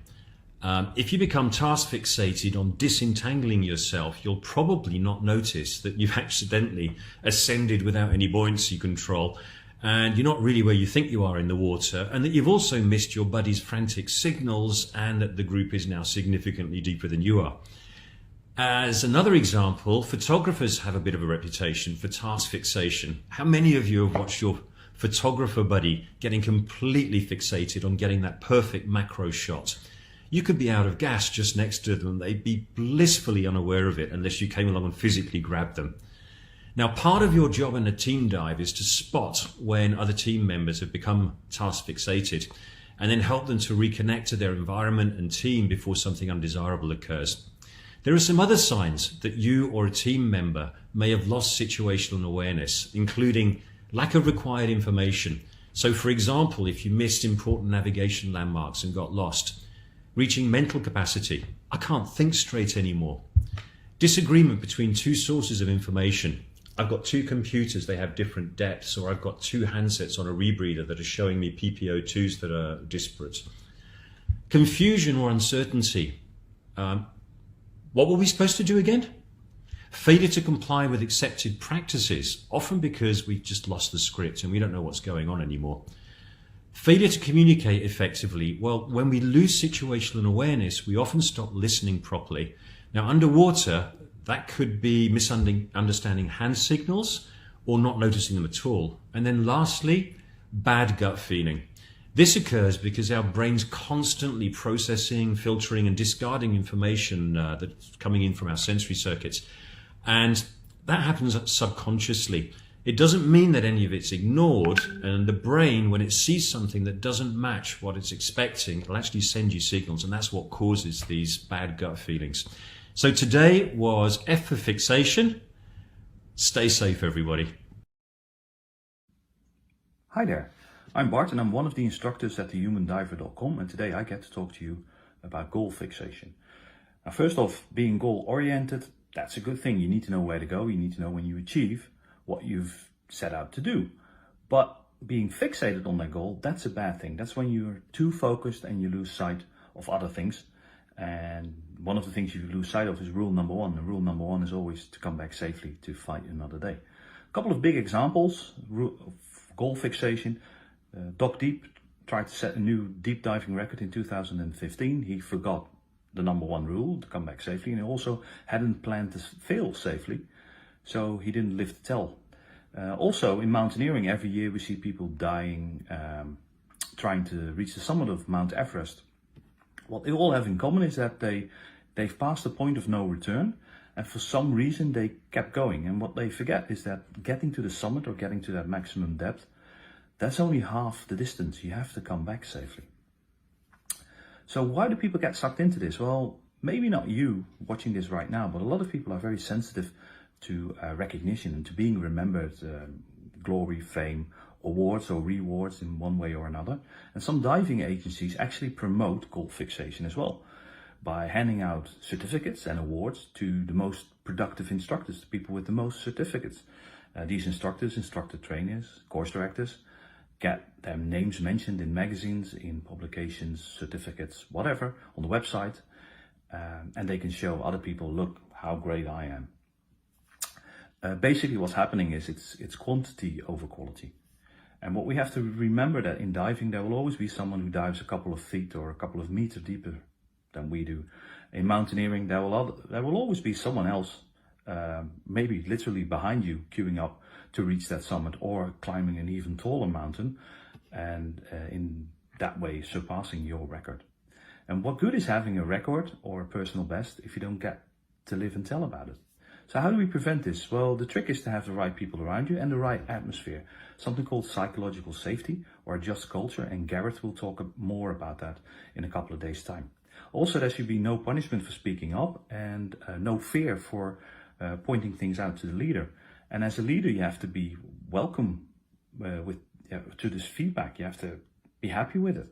If you become task fixated on disentangling yourself, you'll probably not notice that you've accidentally ascended without any buoyancy control, and you're not really where you think you are in the water, and that you've also missed your buddy's frantic signals, and that the group is now significantly deeper than you are. As another example, photographers have a bit of a reputation for task fixation. How many of you have watched your photographer buddy getting completely fixated on getting that perfect macro shot? You could be out of gas just next to them and they'd be blissfully unaware of it unless you came along and physically grabbed them. Now, part of your job in a team dive is to spot when other team members have become task fixated and then help them to reconnect to their environment and team before something undesirable occurs. There are some other signs that you or a team member may have lost situational awareness, including lack of required information. So, for example, if you missed important navigation landmarks and got lost, reaching mental capacity, I can't think straight anymore. Disagreement between 2 sources of information. I've got 2 computers, they have different depths, or I've got 2 handsets on a rebreather that are showing me PPO2s that are disparate. Confusion or uncertainty. What were we supposed to do again? Failure to comply with accepted practices, often because we've just lost the script and we don't know what's going on anymore. Failure to communicate effectively. Well, when we lose situational awareness, we often stop listening properly. Now, underwater, that could be misunderstanding hand signals or not noticing them at all. And then lastly, bad gut feeling. This occurs because our brain's constantly processing, filtering, and discarding information that's coming in from our sensory circuits. And that happens subconsciously. It doesn't mean that any of it's ignored, and the brain, when it sees something that doesn't match what it's expecting, it'll actually send you signals, and that's what causes these bad gut feelings. So today was F for fixation. Stay safe, everybody. Hi there, I'm Bart and I'm one of the instructors at thehumandiver.com, and today I get to talk to you about goal fixation. Now, first off, being goal oriented, that's a good thing. You need to know where to go, you need to know when you achieve what you've set out to do. But being fixated on that goal, that's a bad thing. That's when you're too focused and you lose sight of other things. And one of the things you lose sight of is rule number one. And rule number one is always to come back safely to fight another day. A couple of big examples of goal fixation. Doc Deep tried to set a new deep diving record in 2015. He forgot the number one rule, to come back safely, and he also hadn't planned to fail safely, so he didn't live to tell. Also in mountaineering, every year we see people dying trying to reach the summit of Mount Everest. What they all have in common is that they've passed the point of no return, and for some reason they kept going. And what they forget is that getting to the summit or getting to that maximum depth, that's only half the distance. You have to come back safely. So why do people get sucked into this? Well, maybe not you watching this right now, but a lot of people are very sensitive to recognition and to being remembered, glory, fame, awards or rewards in one way or another. And some diving agencies actually promote goal fixation as well by handing out certificates and awards to the most productive instructors, the people with the most certificates. These instructors, instructor trainers, course directors, get their names mentioned in magazines, in publications, certificates, whatever, on the website, and they can show other people, look how great I am. Basically what's happening is it's quantity over quality. And what we have to remember that in diving, there will always be someone who dives a couple of feet or a couple of meters deeper than we do. In mountaineering, there will always be someone else, maybe literally behind you, queuing up to reach that summit or climbing an even taller mountain, and in that way surpassing your record. And what good is having a record or a personal best if you don't get to live and tell about it? So how do we prevent this? Well, the trick is to have the right people around you and the right atmosphere, something called psychological safety or a just culture, and Gareth will talk more about that in a couple of days' time. Also, there should be no punishment for speaking up and no fear for pointing things out to the leader. And as a leader, you have to be welcome to this feedback. You have to be happy with it.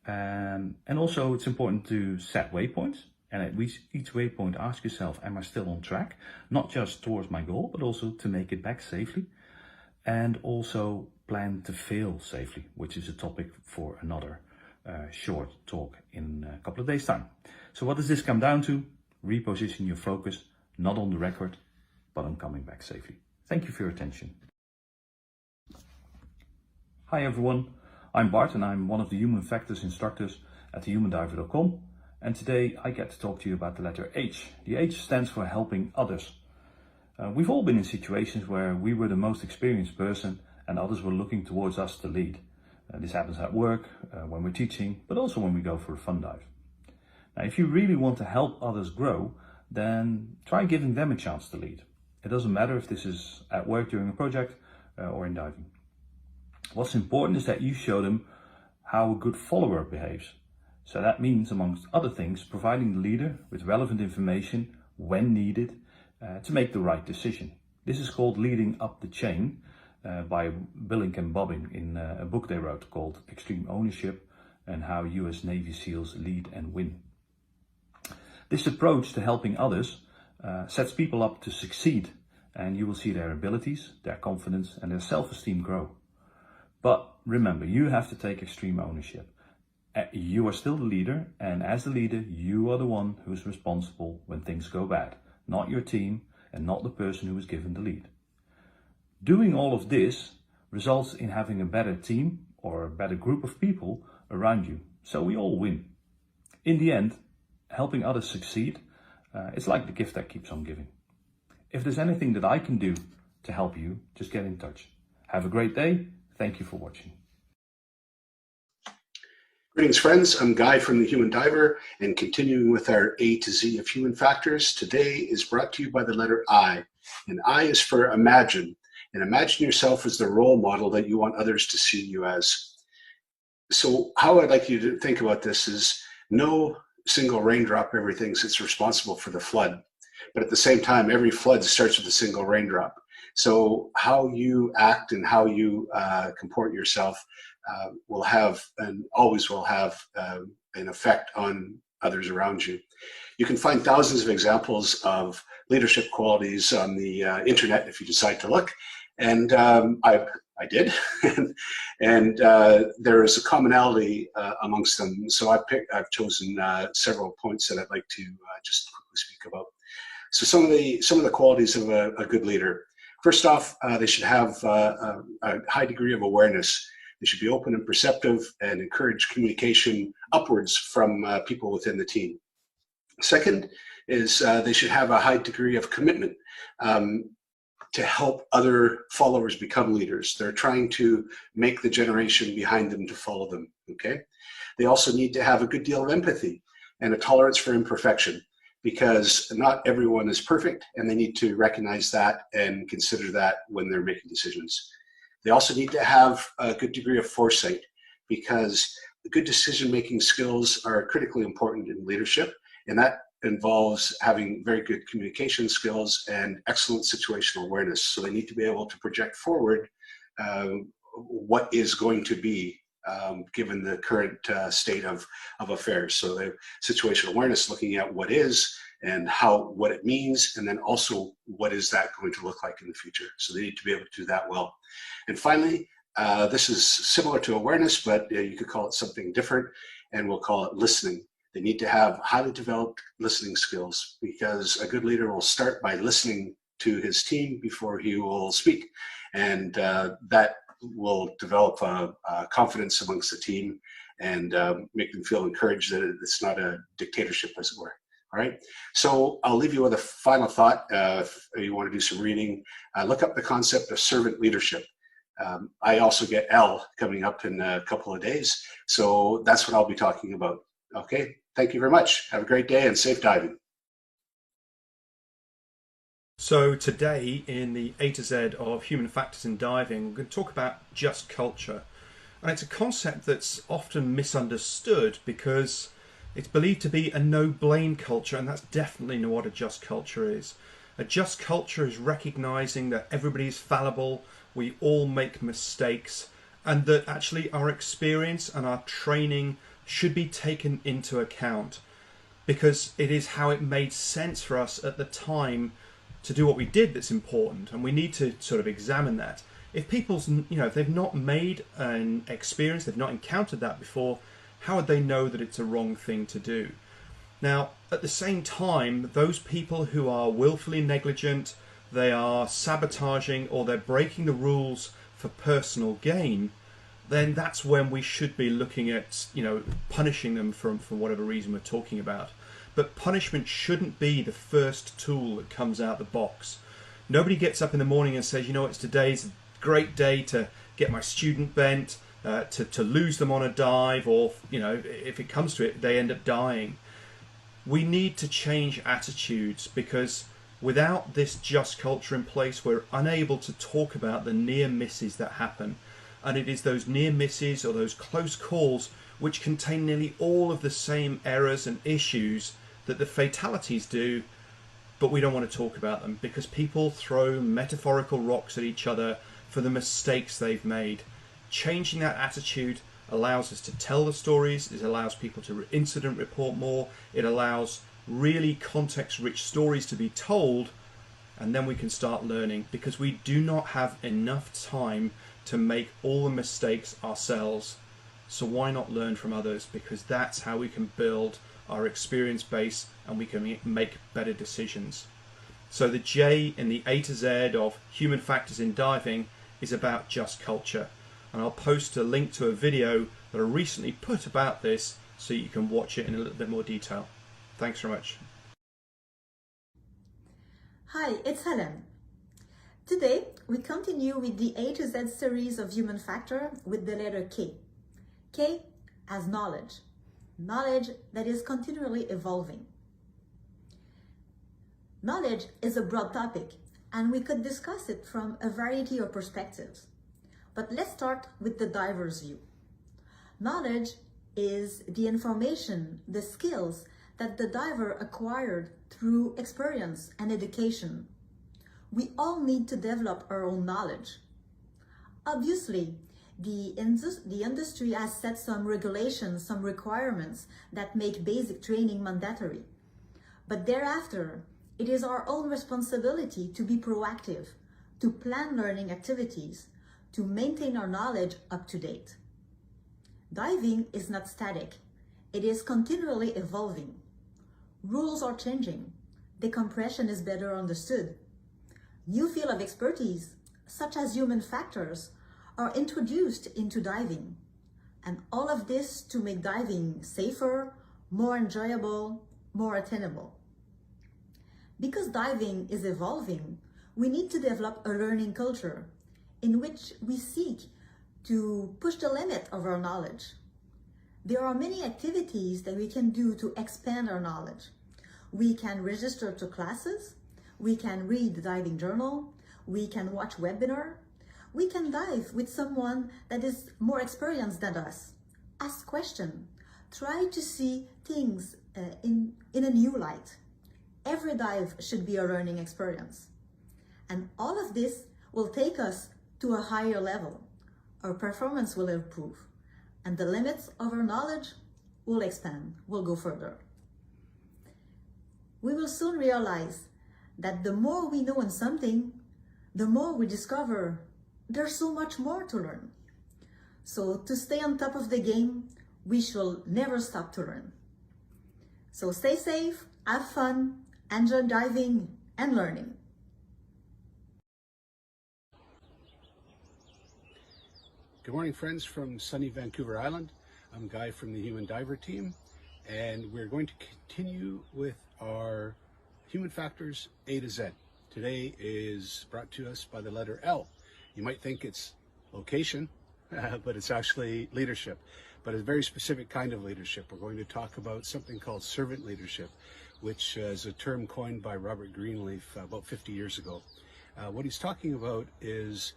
And also, it's important to set waypoints. And at each waypoint, ask yourself, am I still on track? Not just towards my goal, but also to make it back safely. And also plan to fail safely, which is a topic for another short talk in a couple of days' time. So what does this come down to? Reposition your focus, not on the record, but on coming back safely. Thank you for your attention. Hi everyone, I'm Bart and I'm one of the human factors instructors at thehumandiver.com. And today I get to talk to you about the letter H. The H stands for helping others. We've all been in situations where we were the most experienced person and others were looking towards us to lead. This happens at work, when we're teaching, but also when we go for a fun dive. Now, if you really want to help others grow, then try giving them a chance to lead. It doesn't matter if this is at work during a project or in diving. What's important is that you show them how a good follower behaves. So that means, amongst other things, providing the leader with relevant information when needed to make the right decision. This is called leading up the chain by Billink and Bobbin in a book they wrote called Extreme Ownership and How US Navy SEALs Lead and Win. This approach to helping others sets people up to succeed, and you will see their abilities, their confidence and their self-esteem grow. But remember, you have to take extreme ownership. You are still the leader, and as the leader, you are the one who is responsible when things go bad, not your team and not the person who was given the lead. Doing all of this results in having a better team or a better group of people around you, so we all win. In the end, helping others succeed, it's like the gift that keeps on giving. If there's anything that I can do to help you, just get in touch. Have a great day. Thank you for watching. Greetings, friends. I'm Guy from The Human Diver, and continuing with our A to Z of human factors, today is brought to you by the letter I. And I is for imagine. And imagine yourself as the role model that you want others to see you as. So how I'd like you to think about this is no single raindrop ever thinks it's responsible for the flood. But at the same time, every flood starts with a single raindrop. So how you act and how you comport yourself will have and always will have an effect on others around you. You can find thousands of examples of leadership qualities on the internet if you decide to look. And I I did, and there is a commonality amongst them. So I've chosen several points that I'd like to just quickly speak about. So some of the qualities of a good leader. First off, they should have a high degree of awareness. They should be open and perceptive and encourage communication upwards from people within the team. Second is they should have a high degree of commitment to help other followers become leaders. They're trying to make the generation behind them to follow them, okay? They also need to have a good deal of empathy and a tolerance for imperfection, because not everyone is perfect, and they need to recognize that and consider that when they're making decisions. They also need to have a good degree of foresight, because the good decision-making skills are critically important in leadership, and that involves having very good communication skills and excellent situational awareness. So they need to be able to project forward what is going to be given the current state of affairs. So the situational awareness, looking at what is and what it means, and then also what is that going to look like in the future. So they need to be able to do that well. And finally, this is similar to awareness, but you could call it something different, and we'll call it listening. They need to have highly developed listening skills, because a good leader will start by listening to his team before he will speak. And that will develop confidence amongst the team and make them feel encouraged that it's not a dictatorship, as it were. All right. So I'll leave you with a final thought. If you want to do some reading, look up the concept of servant leadership. I also get L coming up in a couple of days. So that's what I'll be talking about. Okay. Thank you very much. Have a great day and safe diving. So today in the A to Z of human factors in diving, we're going to talk about just culture. And it's a concept that's often misunderstood because it's believed to be a no-blame culture, and that's definitely not what a just culture is. A just culture is recognizing that everybody is fallible, we all make mistakes, and that actually our experience and our training should be taken into account, because it is how it made sense for us at the time to do what we did that's important, and we need to sort of examine that. If people's, if they've not made an experience, they've not encountered that before, how would they know that it's a wrong thing to do? Now, at the same time, those people who are willfully negligent, they are sabotaging, or they're breaking the rules for personal gain, then that's when we should be looking at, punishing them for whatever reason we're talking about. But punishment shouldn't be the first tool that comes out the box. Nobody gets up in the morning and says, it's today's a great day to get my student bent, to lose them on a dive, or, if it comes to it, they end up dying. We need to change attitudes, because without this just culture in place, we're unable to talk about the near misses that happen. And it is those near misses or those close calls which contain nearly all of the same errors and issues that the fatalities do, but we don't want to talk about them because people throw metaphorical rocks at each other for the mistakes they've made. Changing that attitude allows us to tell the stories, it allows people to incident report more, it allows really context-rich stories to be told, and then we can start learning, because we do not have enough time to make all the mistakes ourselves. So why not learn from others? Because that's how we can build our experience base and we can make better decisions. So the J in the A to Z of human factors in diving is about just culture. And I'll post a link to a video that I recently put about this so you can watch it in a little bit more detail. Thanks very much. Hi, it's Helen. Today, we continue with the A to Z series of human factor with the letter K. K as knowledge. Knowledge that is continually evolving. Knowledge is a broad topic, and we could discuss it from a variety of perspectives. But let's start with the diver's view. Knowledge is the information, the skills that the diver acquired through experience and education. We all need to develop our own knowledge. Obviously, the industry has set some regulations, some requirements that make basic training mandatory. But thereafter, it is our own responsibility to be proactive, to plan learning activities, to maintain our knowledge up to date. Diving is not static. It is continually evolving. Rules are changing. Decompression is better understood. New fields of expertise, such as human factors, are introduced into diving. And all of this to make diving safer, more enjoyable, more attainable. Because diving is evolving, we need to develop a learning culture in which we seek to push the limit of our knowledge. There are many activities that we can do to expand our knowledge. We can register to classes, we can read the diving journal, we can watch webinar, we can dive with someone that is more experienced than us, ask questions, try to see things in a new light. Every dive should be a learning experience. And all of this will take us to a higher level. Our performance will improve, and the limits of our knowledge will expand, will go further. We will soon realize that the more we know in something, the more we discover there's so much more to learn. So to stay on top of the game, we shall never stop to learn. So stay safe, have fun, enjoy diving and learning. Good morning, friends from sunny Vancouver Island. I'm Guy from the Human Diver team, and we're going to continue with our Human Factors A to Z. Today is brought to us by the letter L. You might think it's location, but it's actually leadership, but a very specific kind of leadership. We're going to talk about something called servant leadership, which is a term coined by Robert Greenleaf about 50 years ago. What he's talking about is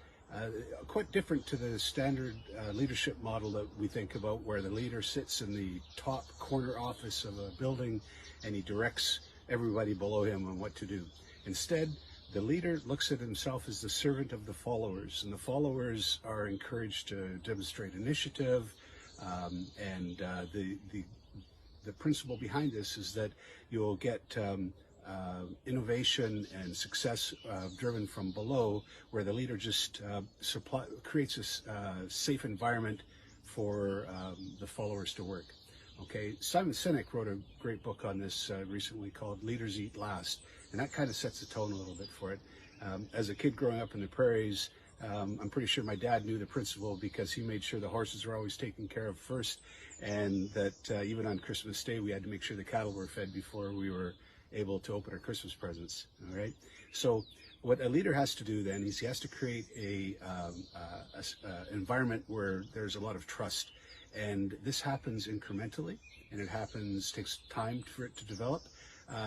quite different to the standard leadership model that we think about, where the leader sits in the top corner office of a building and he directs everybody below him on what to do. Instead, the leader looks at himself as the servant of the followers, and the followers are encouraged to demonstrate initiative, and the principle behind this is that you'll get innovation and success driven from below, where the leader just creates a safe environment for the followers to work. Okay, Simon Sinek wrote a great book on this recently called Leaders Eat Last, and that kind of sets the tone a little bit for it. As a kid growing up in the prairies, I'm pretty sure my dad knew the principle because he made sure the horses were always taken care of first, and that even on Christmas Day we had to make sure the cattle were fed before we were able to open our Christmas presents. All right. So what a leader has to do then is he has to create a environment where there's a lot of trust, and this happens incrementally, and takes time for it to develop.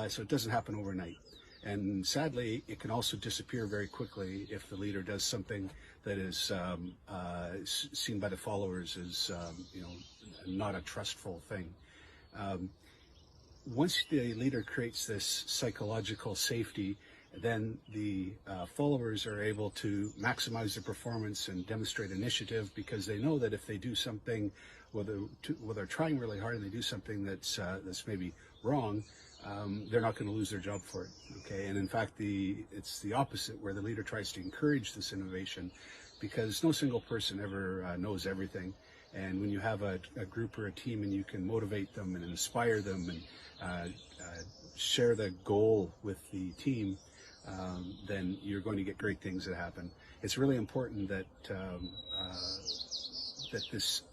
So it doesn't happen overnight. And sadly, it can also disappear very quickly if the leader does something that is seen by the followers as not a trustful thing. Once the leader creates this psychological safety, then the followers are able to maximize their performance and demonstrate initiative, because they know that if they do something, whether they're trying really hard and they do something that's maybe wrong, they're not going to lose their job for it. Okay, and in fact, it's the opposite, where the leader tries to encourage this innovation, because no single person ever knows everything. And when you have a group or a team and you can motivate them and inspire them and share the goal with the team, then you're going to get great things that happen. It's really important that that this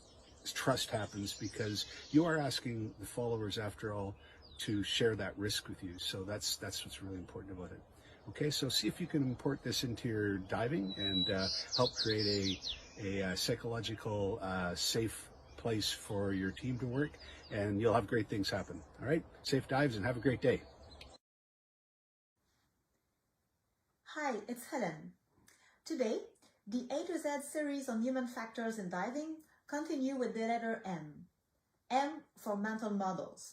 trust happens, because you are asking the followers, after all, to share that risk with you. So that's what's really important about it. Okay, so see if you can import this into your diving and help create a psychological safe place for your team to work, and you'll have great things happen. All right, safe dives and have a great day. Hi, it's Helen. Today, the A to Z series on human factors in diving continue with the letter M. M for mental models.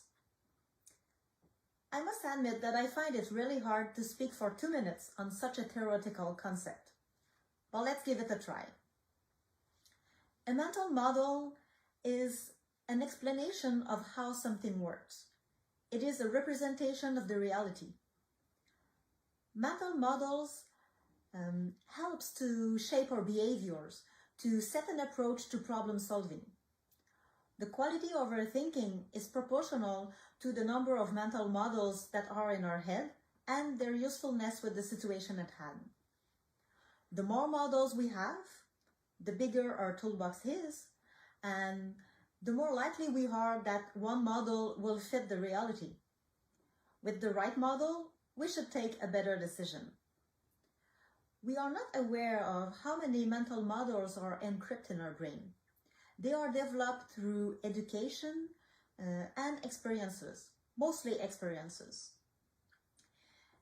I must admit that I find it really hard to speak for 2 minutes on such a theoretical concept. But let's give it a try. A mental model is an explanation of how something works. It is a representation of the reality. Mental models helps to shape our behaviors, to set an approach to problem solving. The quality of our thinking is proportional to the number of mental models that are in our head and their usefulness with the situation at hand. The more models we have, the bigger our toolbox is, and the more likely we are that one model will fit the reality. With the right model, we should take a better decision. We are not aware of how many mental models are encrypted in our brain. They are developed through education and experiences, mostly experiences.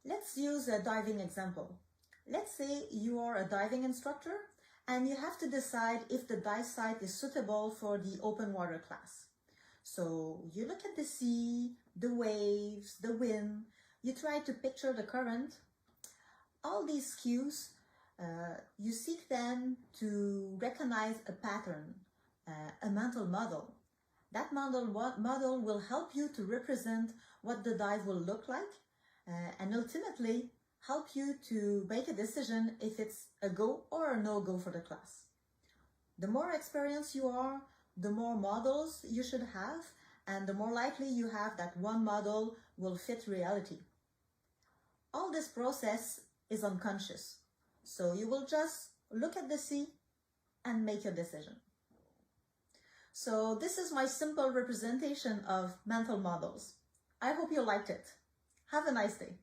Let's use a diving example. Let's say you are a diving instructor and you have to decide if the dive site is suitable for the open water class. So you look at the sea, the waves, the wind, you try to picture the current. All these cues, you seek then to recognize a pattern, a mental model. That model will help you to represent what the dive will look like and ultimately help you to make a decision if it's a go or a no-go for the class. The more experienced you are, the more models you should have, and the more likely you have that one model will fit reality. All this process is unconscious, so you will just look at the sea and make your decision. So this is my simple representation of mental models. I hope you liked it. Have a nice day.